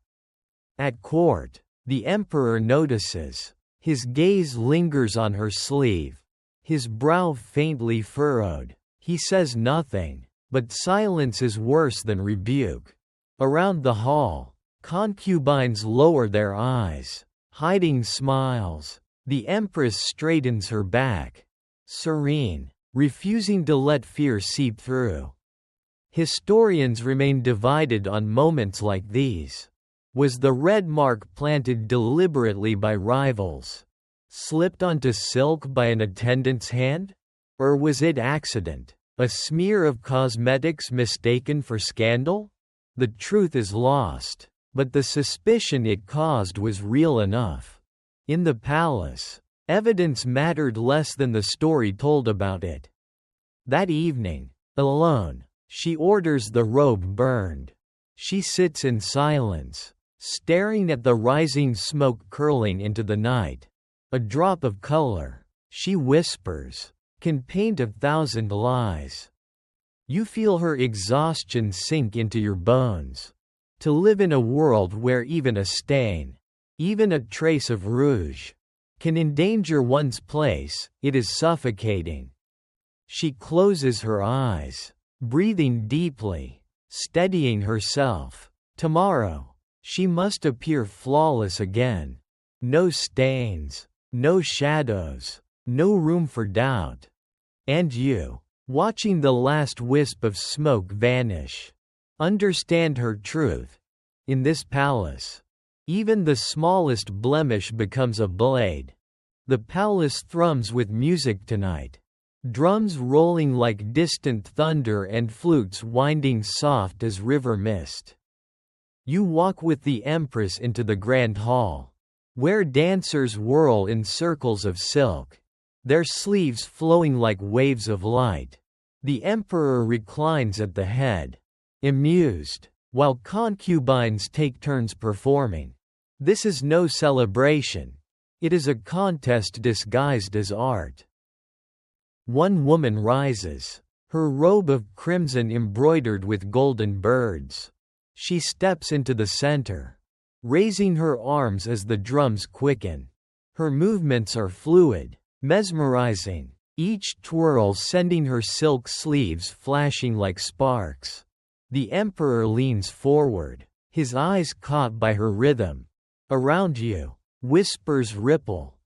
At court, the Emperor notices. His gaze lingers on her sleeve, his brow faintly furrowed. He says nothing, but silence is worse than rebuke. Around the hall, concubines lower their eyes, hiding smiles. The Empress straightens her back, serene, refusing to let fear seep through. Historians remain divided on moments like these. Was the red mark planted deliberately by rivals, slipped onto silk by an attendant's hand? Or was it accident, a smear of cosmetics mistaken for scandal? The truth is lost, but the suspicion it caused was real enough. In the palace, evidence mattered less than the story told about it. That evening, alone, she orders the robe burned. She sits in silence, staring at the rising smoke curling into the night. A drop of color, she whispers, can paint 1,000 lies. You feel her exhaustion sink into your bones. To live in a world where even a stain, even a trace of rouge, can endanger one's place, it is suffocating. She closes her eyes, breathing deeply, steadying herself. Tomorrow, she must appear flawless again. No stains, no shadows, no room for doubt. And you, watching the last wisp of smoke vanish. Understand her truth. In this palace, even the smallest blemish becomes a blade. The palace thrums with music tonight. Drums rolling like distant thunder and flutes winding soft as river mist. You walk with the Empress into the grand hall, where dancers whirl in circles of silk, their sleeves flowing like waves of light. The Emperor reclines at the head, amused, while concubines take turns performing. This is no celebration. It is a contest disguised as art. One woman rises, her robe of crimson embroidered with golden birds. She steps into the center, raising her arms as the drums quicken. Her movements are fluid, mesmerizing, each twirl sending her silk sleeves flashing like sparks. The Emperor leans forward, his eyes caught by her rhythm. Around you, whispers ripple.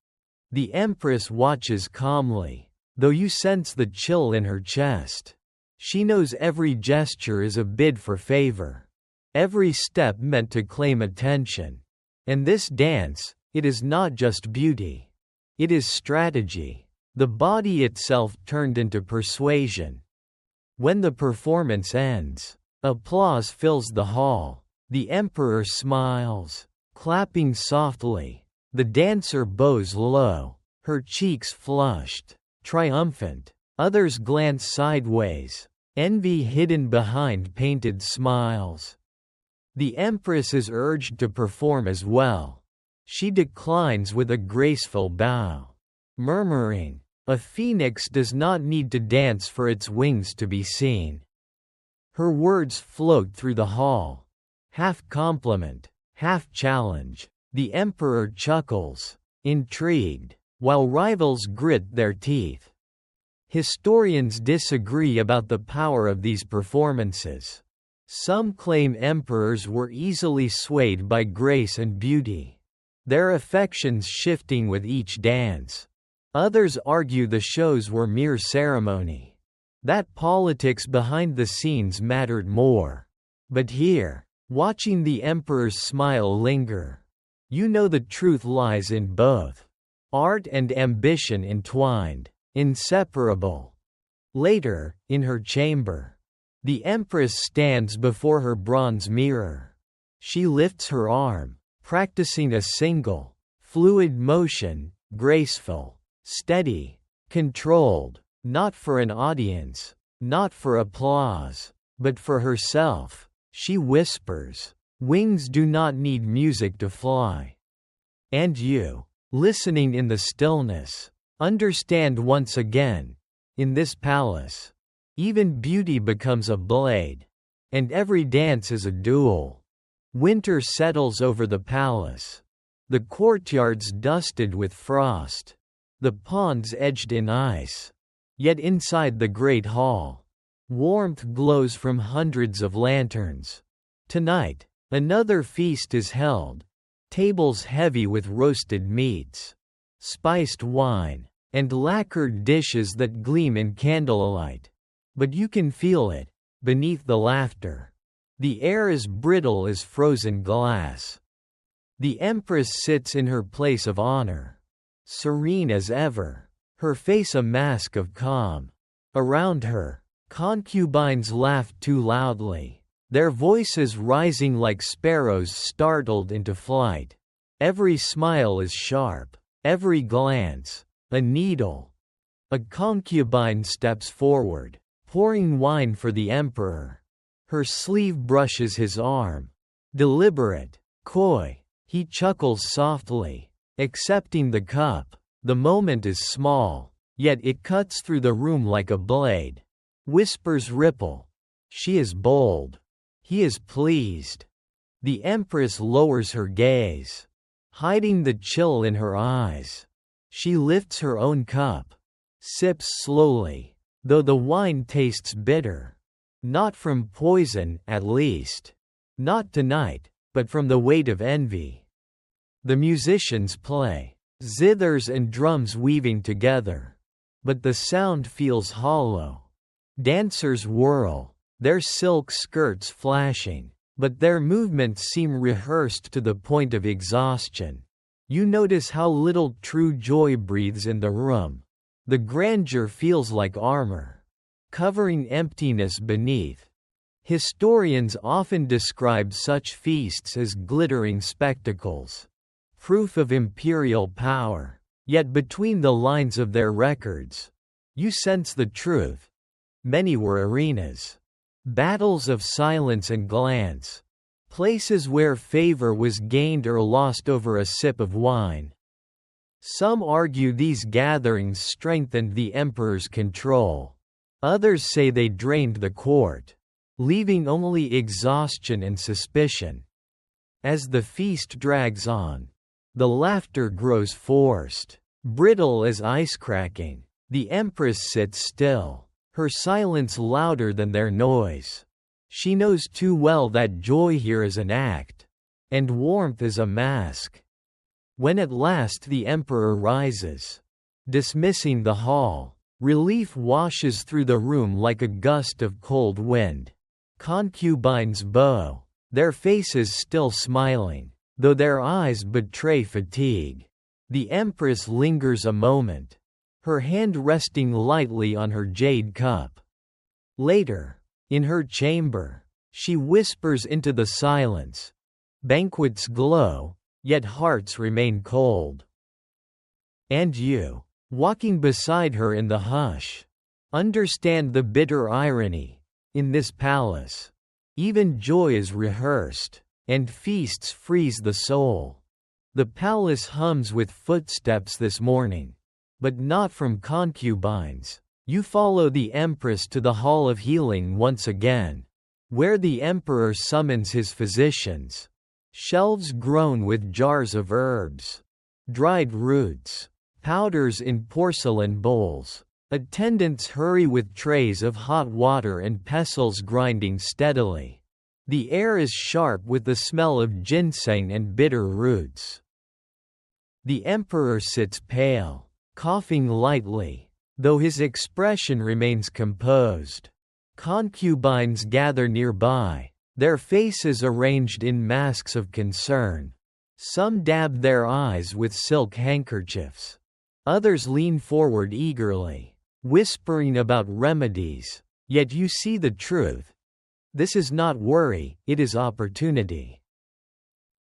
The Empress watches calmly, though you sense the chill in her chest. She knows every gesture is a bid for favor, every step meant to claim attention. And this dance, it is not just beauty. It is strategy, the body itself turned into persuasion. When the performance ends, applause fills the hall. The Emperor smiles, clapping softly. The dancer bows low, her cheeks flushed, triumphant. Others glance sideways, envy hidden behind painted smiles. The Empress is urged to perform as well. She declines with a graceful bow, murmuring, "A phoenix does not need to dance for its wings to be seen." Her words float through the hall, half compliment, half challenge. The Emperor chuckles, intrigued, while rivals grit their teeth. Historians disagree about the power of these performances. Some claim emperors were easily swayed by grace and beauty, their affections shifting with each dance. Others argue the shows were mere ceremony, that politics behind the scenes mattered more. But here, watching the Emperor's smile linger, you know the truth lies in both. Art and ambition entwined, inseparable. Later, in her chamber, the Empress stands before her bronze mirror. She lifts her arm, practicing a single, fluid motion, graceful, steady, controlled, not for an audience, not for applause, but for herself. She whispers, "Wings do not need music to fly." And you, listening in the stillness, understand once again, in this palace, even beauty becomes a blade, and every dance is a duel. Winter settles over the palace, the courtyards dusted with frost, the ponds edged in ice. Yet inside the great hall, warmth glows from hundreds of lanterns. Tonight, another feast is held, tables heavy with roasted meats, spiced wine, and lacquered dishes that gleam in candlelight. But you can feel it, beneath the laughter. The air is brittle as frozen glass. The Empress sits in her place of honor, serene as ever, her face a mask of calm. Around her, concubines laugh too loudly, their voices rising like sparrows startled into flight. Every smile is sharp, every glance, a needle. A concubine steps forward, pouring wine for the Emperor. Her sleeve brushes his arm. Deliberate, coy, he chuckles softly, accepting the cup. The moment is small, yet it cuts through the room like a blade. Whispers ripple. She is bold. He is pleased. The Empress lowers her gaze, hiding the chill in her eyes. She lifts her own cup, sips slowly, though the wine tastes bitter. Not from poison, at least. Not tonight, but from the weight of envy. The musicians play, zithers and drums weaving together. But the sound feels hollow. Dancers whirl, their silk skirts flashing, but their movements seem rehearsed to the point of exhaustion. You notice how little true joy breathes in the room. The grandeur feels like armor, covering emptiness beneath. Historians often describe such feasts as glittering spectacles, proof of imperial power. Yet between the lines of their records, you sense the truth. Many were arenas, battles of silence and glance, places where favor was gained or lost over a sip of wine. Some argue these gatherings strengthened the emperor's control. Others say they drained the court, leaving only exhaustion and suspicion. As the feast drags on, the laughter grows forced, brittle as ice cracking. The empress sits still, her silence louder than their noise. She knows too well that joy here is an act, and warmth is a mask. When at last the emperor rises, dismissing the hall, relief washes through the room like a gust of cold wind. Concubines bow, their faces still smiling, though their eyes betray fatigue. The empress lingers a moment, her hand resting lightly on her jade cup. Later, in her chamber, she whispers into the silence. Banquets glow, yet hearts remain cold. And you, walking beside her in the hush, understand the bitter irony. In this palace, even joy is rehearsed, and feasts freeze the soul. The palace hums with footsteps this morning, but not from concubines. You follow the empress to the Hall of Healing once again, where the emperor summons his physicians. Shelves groan with jars of herbs, dried roots, powders in porcelain bowls. Attendants hurry with trays of hot water and pestles grinding steadily. The air is sharp with the smell of ginseng and bitter roots. The emperor sits pale, coughing lightly, though his expression remains composed. Concubines gather nearby, their faces arranged in masks of concern. Some dab their eyes with silk handkerchiefs. Others lean forward eagerly, whispering about remedies. Yet you see the truth. This is not worry, it is opportunity.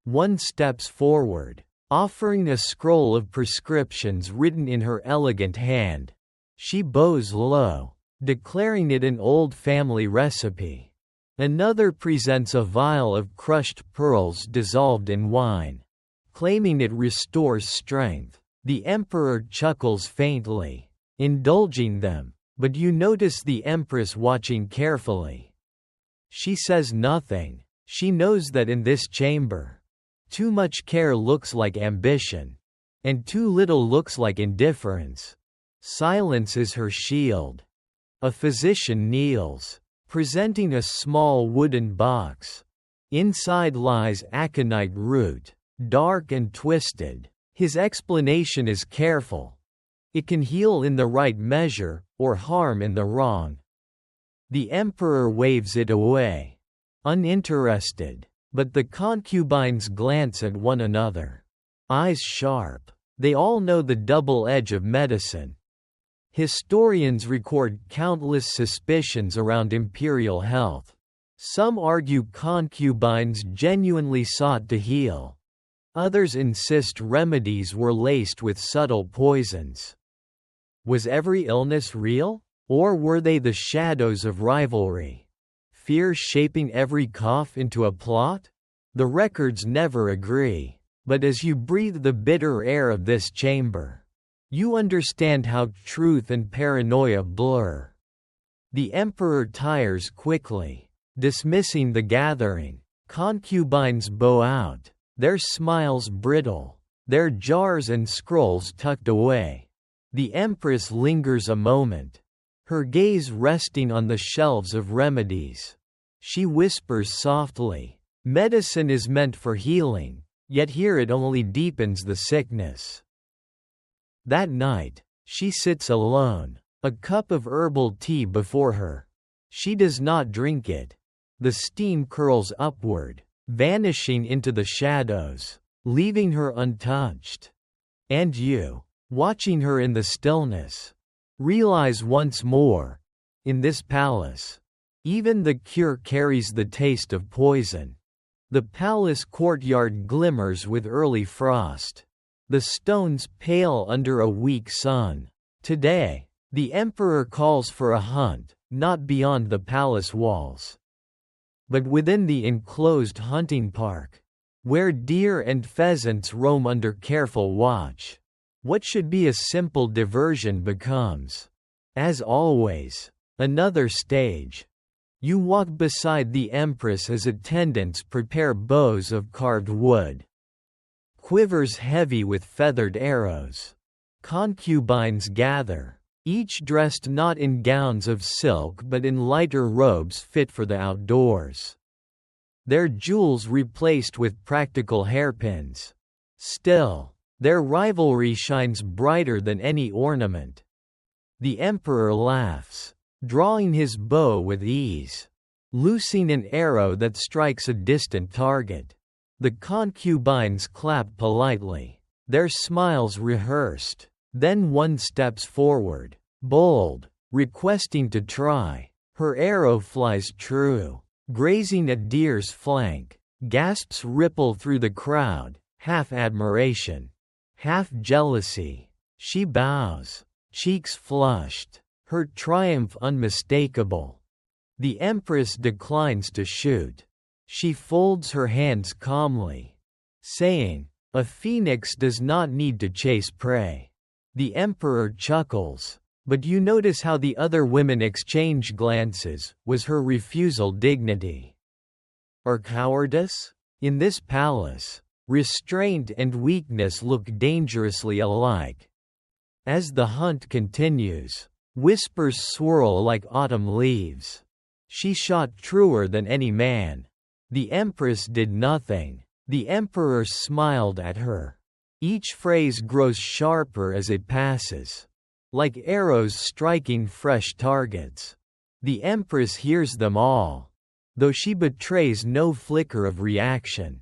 One steps forward, offering a scroll of prescriptions written in her elegant hand. She bows low, declaring it an old family recipe. Another presents a vial of crushed pearls dissolved in wine, claiming it restores strength. The emperor chuckles faintly, indulging them, but you notice the empress watching carefully. She says nothing. She knows that in this chamber, too much care looks like ambition, and too little looks like indifference. Silence is her shield. A physician kneels, presenting a small wooden box. Inside lies aconite root, dark and twisted. His explanation is careful. It can heal in the right measure, or harm in the wrong. The emperor waves it away, uninterested, but the concubines glance at one another. Eyes sharp. They all know the double edge of medicine. Historians record countless suspicions around imperial health. Some argue concubines genuinely sought to heal. Others insist remedies were laced with subtle poisons. Was every illness real? Or were they the shadows of rivalry? Fear shaping every cough into a plot? The records never agree. But as you breathe the bitter air of this chamber, you understand how truth and paranoia blur. The emperor tires quickly, dismissing the gathering. Concubines bow out, their smiles brittle, their jars and scrolls tucked away. The empress lingers a moment, her gaze resting on the shelves of remedies. She whispers softly, "Medicine is meant for healing, yet here it only deepens the sickness." That night, she sits alone, A cup of herbal tea before her. She does not drink it. The steam curls upward, vanishing into the shadows, leaving her untouched. And you, watching her in the stillness, realize once more, in this palace, even the cure carries the taste of poison. The palace courtyard glimmers with early frost. The stones pale under a weak sun. Today, the emperor calls for a hunt, not beyond the palace walls, but within the enclosed hunting park, where deer and pheasants roam under careful watch. What should be a simple diversion becomes, as always, another stage. You walk beside the empress as attendants prepare bows of carved wood, quivers heavy with feathered arrows. Concubines gather, each dressed not in gowns of silk but in lighter robes fit for the outdoors, their jewels replaced with practical hairpins. Still, their rivalry shines brighter than any ornament. The emperor laughs, drawing his bow with ease, loosing an arrow that strikes a distant target. The concubines clap politely, their smiles rehearsed. Then one steps forward, bold, requesting to try. Her arrow flies true, grazing a deer's flank. Gasps ripple through the crowd, half admiration, half jealousy. She bows, cheeks flushed, her triumph unmistakable. The empress declines to shoot. She folds her hands calmly, saying, "A phoenix does not need to chase prey." The emperor chuckles, but you notice how the other women exchange glances. Was her refusal dignity or cowardice? In this palace, restraint and weakness look dangerously alike. As the hunt continues, whispers swirl like autumn leaves. She shot truer than any man. The empress did nothing. The emperor smiled at her. Each phrase grows sharper as it passes, like arrows striking fresh targets. The empress hears them all, though she betrays no flicker of reaction.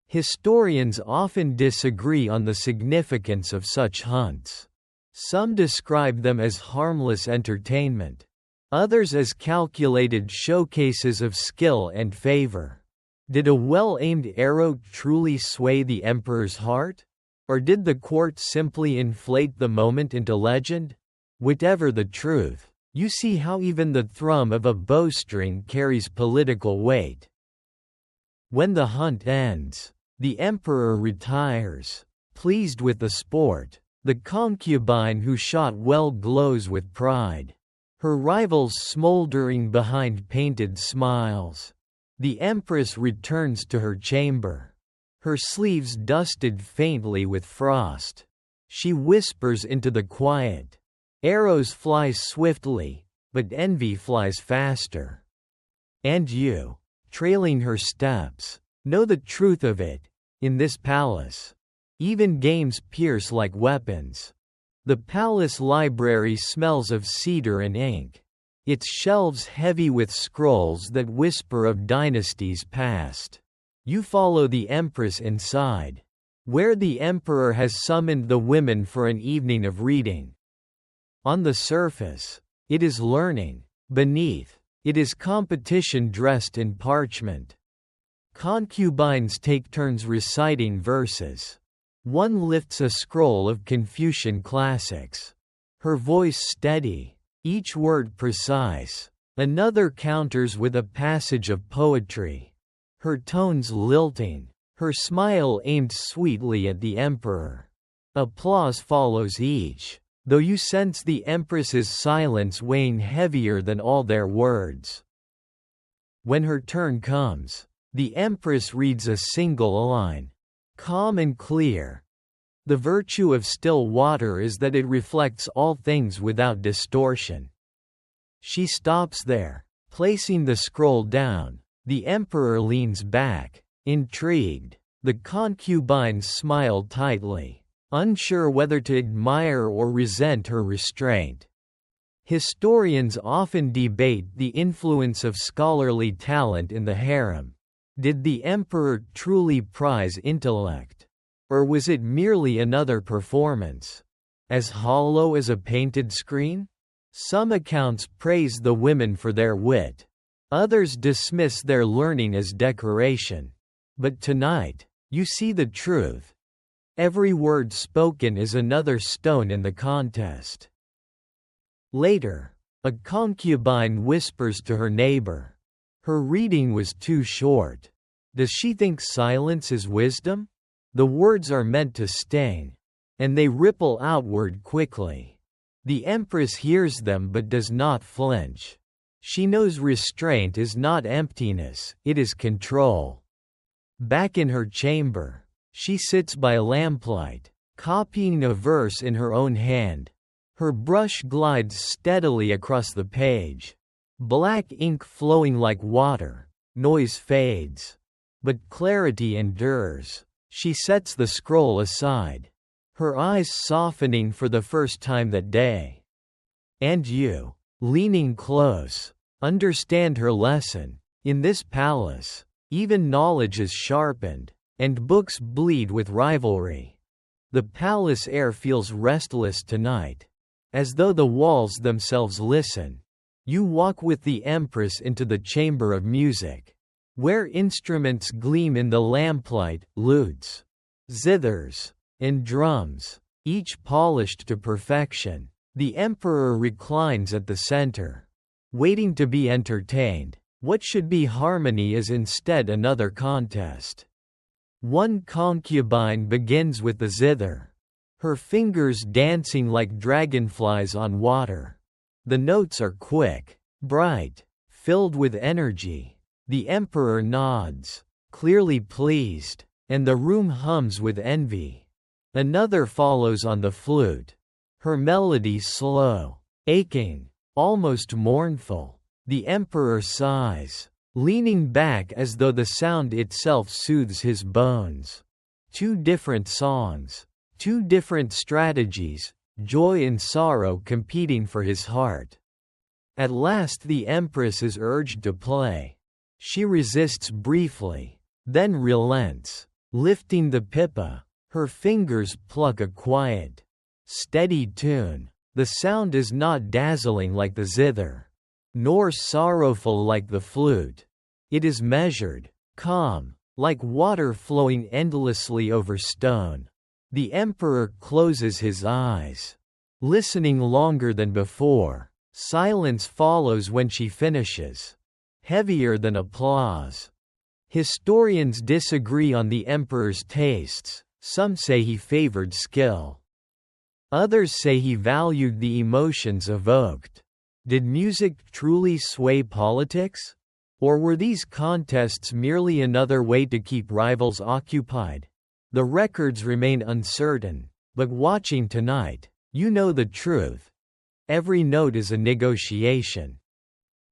Historians often disagree on the significance of such hunts. Some describe them as harmless entertainment, others as calculated showcases of skill and favor. Did a well-aimed arrow truly sway the emperor's heart? Or did the court simply inflate the moment into legend? Whatever the truth, you see how even the thrum of a bowstring carries political weight. When the hunt ends, the emperor retires, pleased with the sport. The concubine who shot well glows with pride, her rivals smoldering behind painted smiles. The empress returns to her chamber, her sleeves dusted faintly with frost. She whispers into the quiet. Arrows fly swiftly, but envy flies faster. And you, trailing her steps, know the truth of it. In this palace, even games pierce like weapons. The palace library smells of cedar and ink, its shelves heavy with scrolls that whisper of dynasties past. You follow the empress inside, where the emperor has summoned the women for an evening of reading. On the surface, it is learning. Beneath, it is competition dressed in parchment. Concubines take turns reciting verses. One lifts a scroll of Confucian classics, her voice steady, each word precise. Another counters with a passage of poetry, her tones lilting, her smile aimed sweetly at the emperor. Applause follows each, though you sense the empress's silence weighing heavier than all their words. When her turn comes, the empress reads a single line, calm and clear. The virtue of still water is that it reflects all things without distortion. She stops there, placing the scroll down. The emperor leans back, intrigued. The concubines smile tightly, unsure whether to admire or resent her restraint. Historians often debate the influence of scholarly talent in the harem. Did the emperor truly prize intellect? Or was it merely another performance? As hollow as a painted screen? Some accounts praise the women for their wit. Others dismiss their learning as decoration. But tonight, you see the truth. Every word spoken is another stone in the contest. Later, a concubine whispers to her neighbor. Her reading was too short. Does she think silence is wisdom? The words are meant to sting, and they ripple outward quickly. The empress hears them but does not flinch. She knows restraint is not emptiness, it is control. Back in her chamber, she sits by lamplight, copying a verse in her own hand. Her brush glides steadily across the page. Black ink flowing like water, noise fades. But clarity endures. She sets the scroll aside, her eyes softening for the first time that day. And you, leaning close, understand her lesson. In this palace, even knowledge is sharpened, and books bleed with rivalry. The palace air feels restless tonight, as though the walls themselves listen. You walk with the empress into the chamber of music, where instruments gleam in the lamplight, lutes, zithers, and drums, each polished to perfection. The emperor reclines at the center, waiting to be entertained. What should be harmony is instead another contest. One concubine begins with the zither, her fingers dancing like dragonflies on water. The notes are quick, bright, filled with energy. The emperor nods, clearly pleased, and the room hums with envy. Another follows on the flute, her melody slow, aching, almost mournful. The emperor sighs, leaning back as though the sound itself soothes his bones. Two different songs, two different strategies, joy and sorrow competing for his heart. At last the empress is urged to play. She resists briefly, then relents, lifting the pipa. Her fingers pluck a quiet, steady tune. The sound is not dazzling like the zither, nor sorrowful like the flute. It is measured, calm, like water flowing endlessly over stone. The emperor closes his eyes, listening longer than before. Silence follows when she finishes, heavier than applause. Historians disagree on the emperor's tastes. Some say he favored skill. Others say he valued the emotions evoked. Did music truly sway politics? Or were these contests merely another way to keep rivals occupied? The records remain uncertain, but watching tonight, you know the truth. Every note is a negotiation.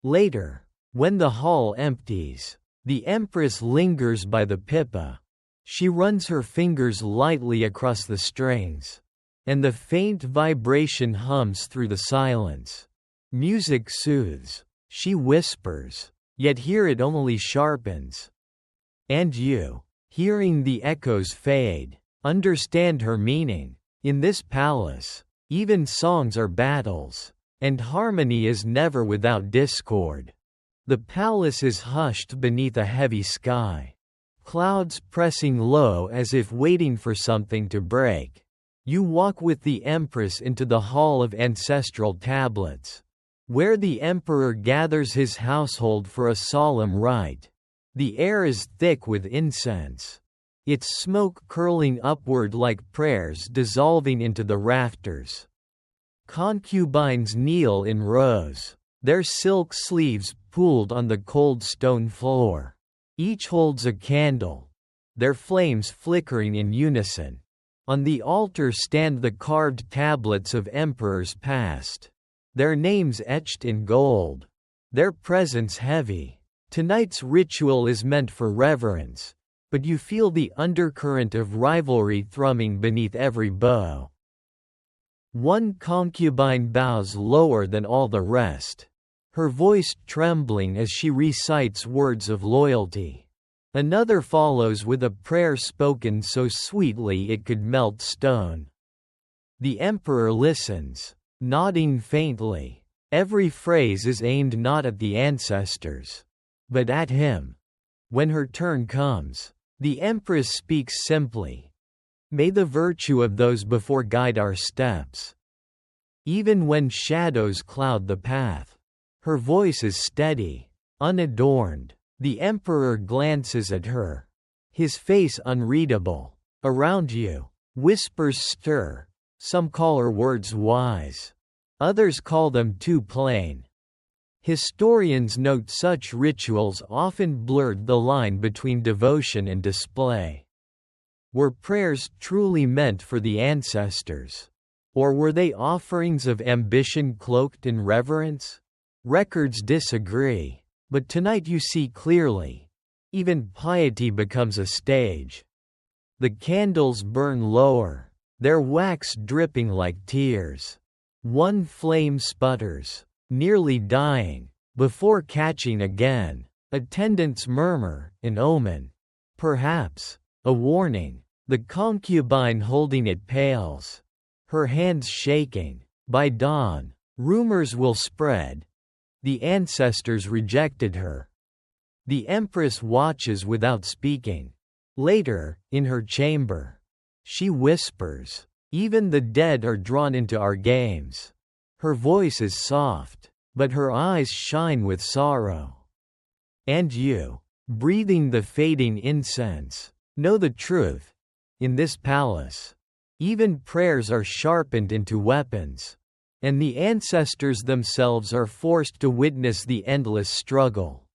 Later, when the hall empties, the empress lingers by the pipa. She runs her fingers lightly across the strings, and the faint vibration hums through the silence. Music soothes, she whispers, yet here it only sharpens. And you, hearing the echoes fade, understand her meaning. In this palace, even songs are battles, and harmony is never without discord. The palace is hushed beneath a heavy sky, clouds pressing low as if waiting for something to break. You walk with the empress into the hall of ancestral tablets, where the emperor gathers his household for a solemn rite. The air is thick with incense, its smoke curling upward like prayers dissolving into the rafters. Concubines kneel in rows, their silk sleeves pooled on the cold stone floor. Each holds a candle, their flames flickering in unison. On the altar stand the carved tablets of emperors past, their names etched in gold, their presence heavy. Tonight's ritual is meant for reverence, but you feel the undercurrent of rivalry thrumming beneath every bow. One concubine bows lower than all the rest, her voice trembling as she recites words of loyalty. Another follows with a prayer spoken so sweetly it could melt stone. The emperor listens, nodding faintly. Every phrase is aimed not at the ancestors, but at him. When her turn comes, the empress speaks simply. May the virtue of those before guide our steps. Even when shadows cloud the path, her voice is steady, unadorned. The emperor glances at her, his face unreadable. Around you, whispers stir. Some call her words wise. Others call them too plain. Historians note such rituals often blurred the line between devotion and display. Were prayers truly meant for the ancestors? Or were they offerings of ambition cloaked in reverence? Records disagree, but tonight you see clearly. Even piety becomes a stage. The candles burn lower, their wax dripping like tears. One flame sputters, nearly dying, before catching again. Attendants murmur, an omen. Perhaps a warning. The concubine holding it pales, her hands shaking. By dawn, rumors will spread. The ancestors rejected her. The empress watches without speaking. Later, in her chamber, she whispers, "Even the dead are drawn into our games." Her voice is soft, but her eyes shine with sorrow. And you, breathing the fading incense, know the truth. In this palace, even prayers are sharpened into weapons, and the ancestors themselves are forced to witness the endless struggle.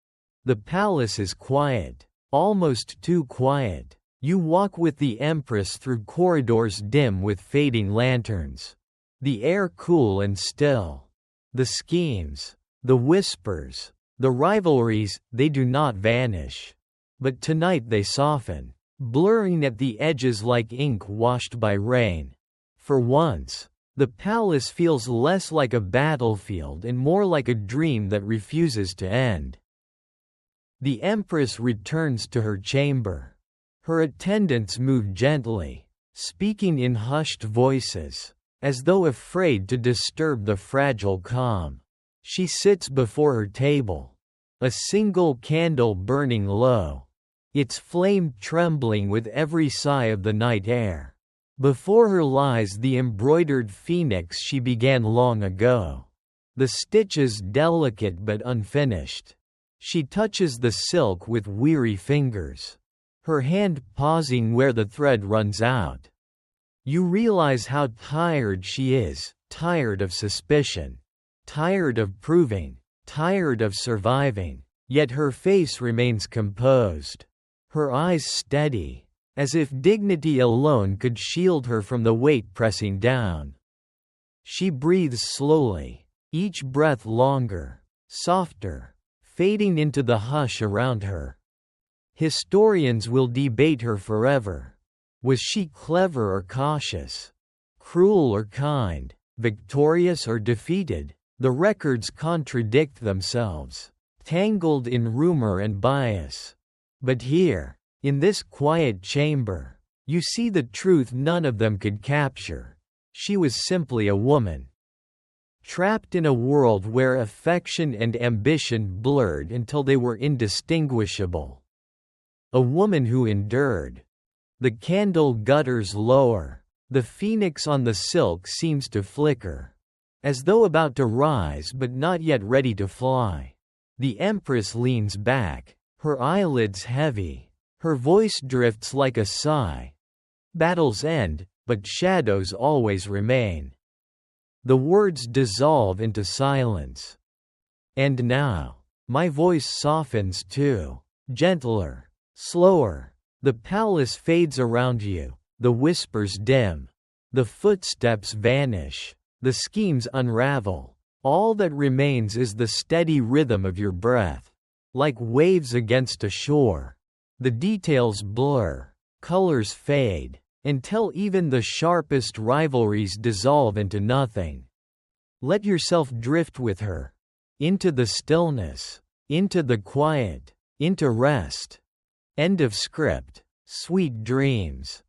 The palace is quiet, almost too quiet. You walk with the empress through corridors dim with fading lanterns. The air cool and still. The schemes, the whispers, the rivalries, they do not vanish. But tonight they soften, blurring at the edges like ink washed by rain. For once, the palace feels less like a battlefield and more like a dream that refuses to end. The empress returns to her chamber. Her attendants move gently, speaking in hushed voices, as though afraid to disturb the fragile calm. She sits before her table, a single candle burning low, its flame trembling with every sigh of the night air. Before her lies the embroidered phoenix she began long ago, the stitches delicate but unfinished. She touches the silk with weary fingers, her hand pausing where the thread runs out. You realize how tired she is, tired of suspicion, tired of proving, tired of surviving, yet her face remains composed, her eyes steady, as if dignity alone could shield her from the weight pressing down. She breathes slowly, each breath longer, softer, fading into the hush around her. Historians will debate her forever. Was she clever or cautious? Cruel or kind? Victorious or defeated? The records contradict themselves, tangled in rumor and bias. But here, in this quiet chamber, you see the truth none of them could capture. She was simply a woman, trapped in a world where affection and ambition blurred until they were indistinguishable. A woman who endured. The candle gutters lower. The phoenix on the silk seems to flicker, as though about to rise but not yet ready to fly. The empress leans back, her eyelids heavy, her voice drifts like a sigh. Battles end, but shadows always remain. The words dissolve into silence. And now, my voice softens too, gentler, slower. The palace fades around you, the whispers dim, the footsteps vanish, the schemes unravel. All that remains is the steady rhythm of your breath, like waves against a shore. The details blur, colors fade, until even the sharpest rivalries dissolve into nothing. Let yourself drift with her. Into the stillness. Into the quiet. Into rest. End of script. Sweet dreams.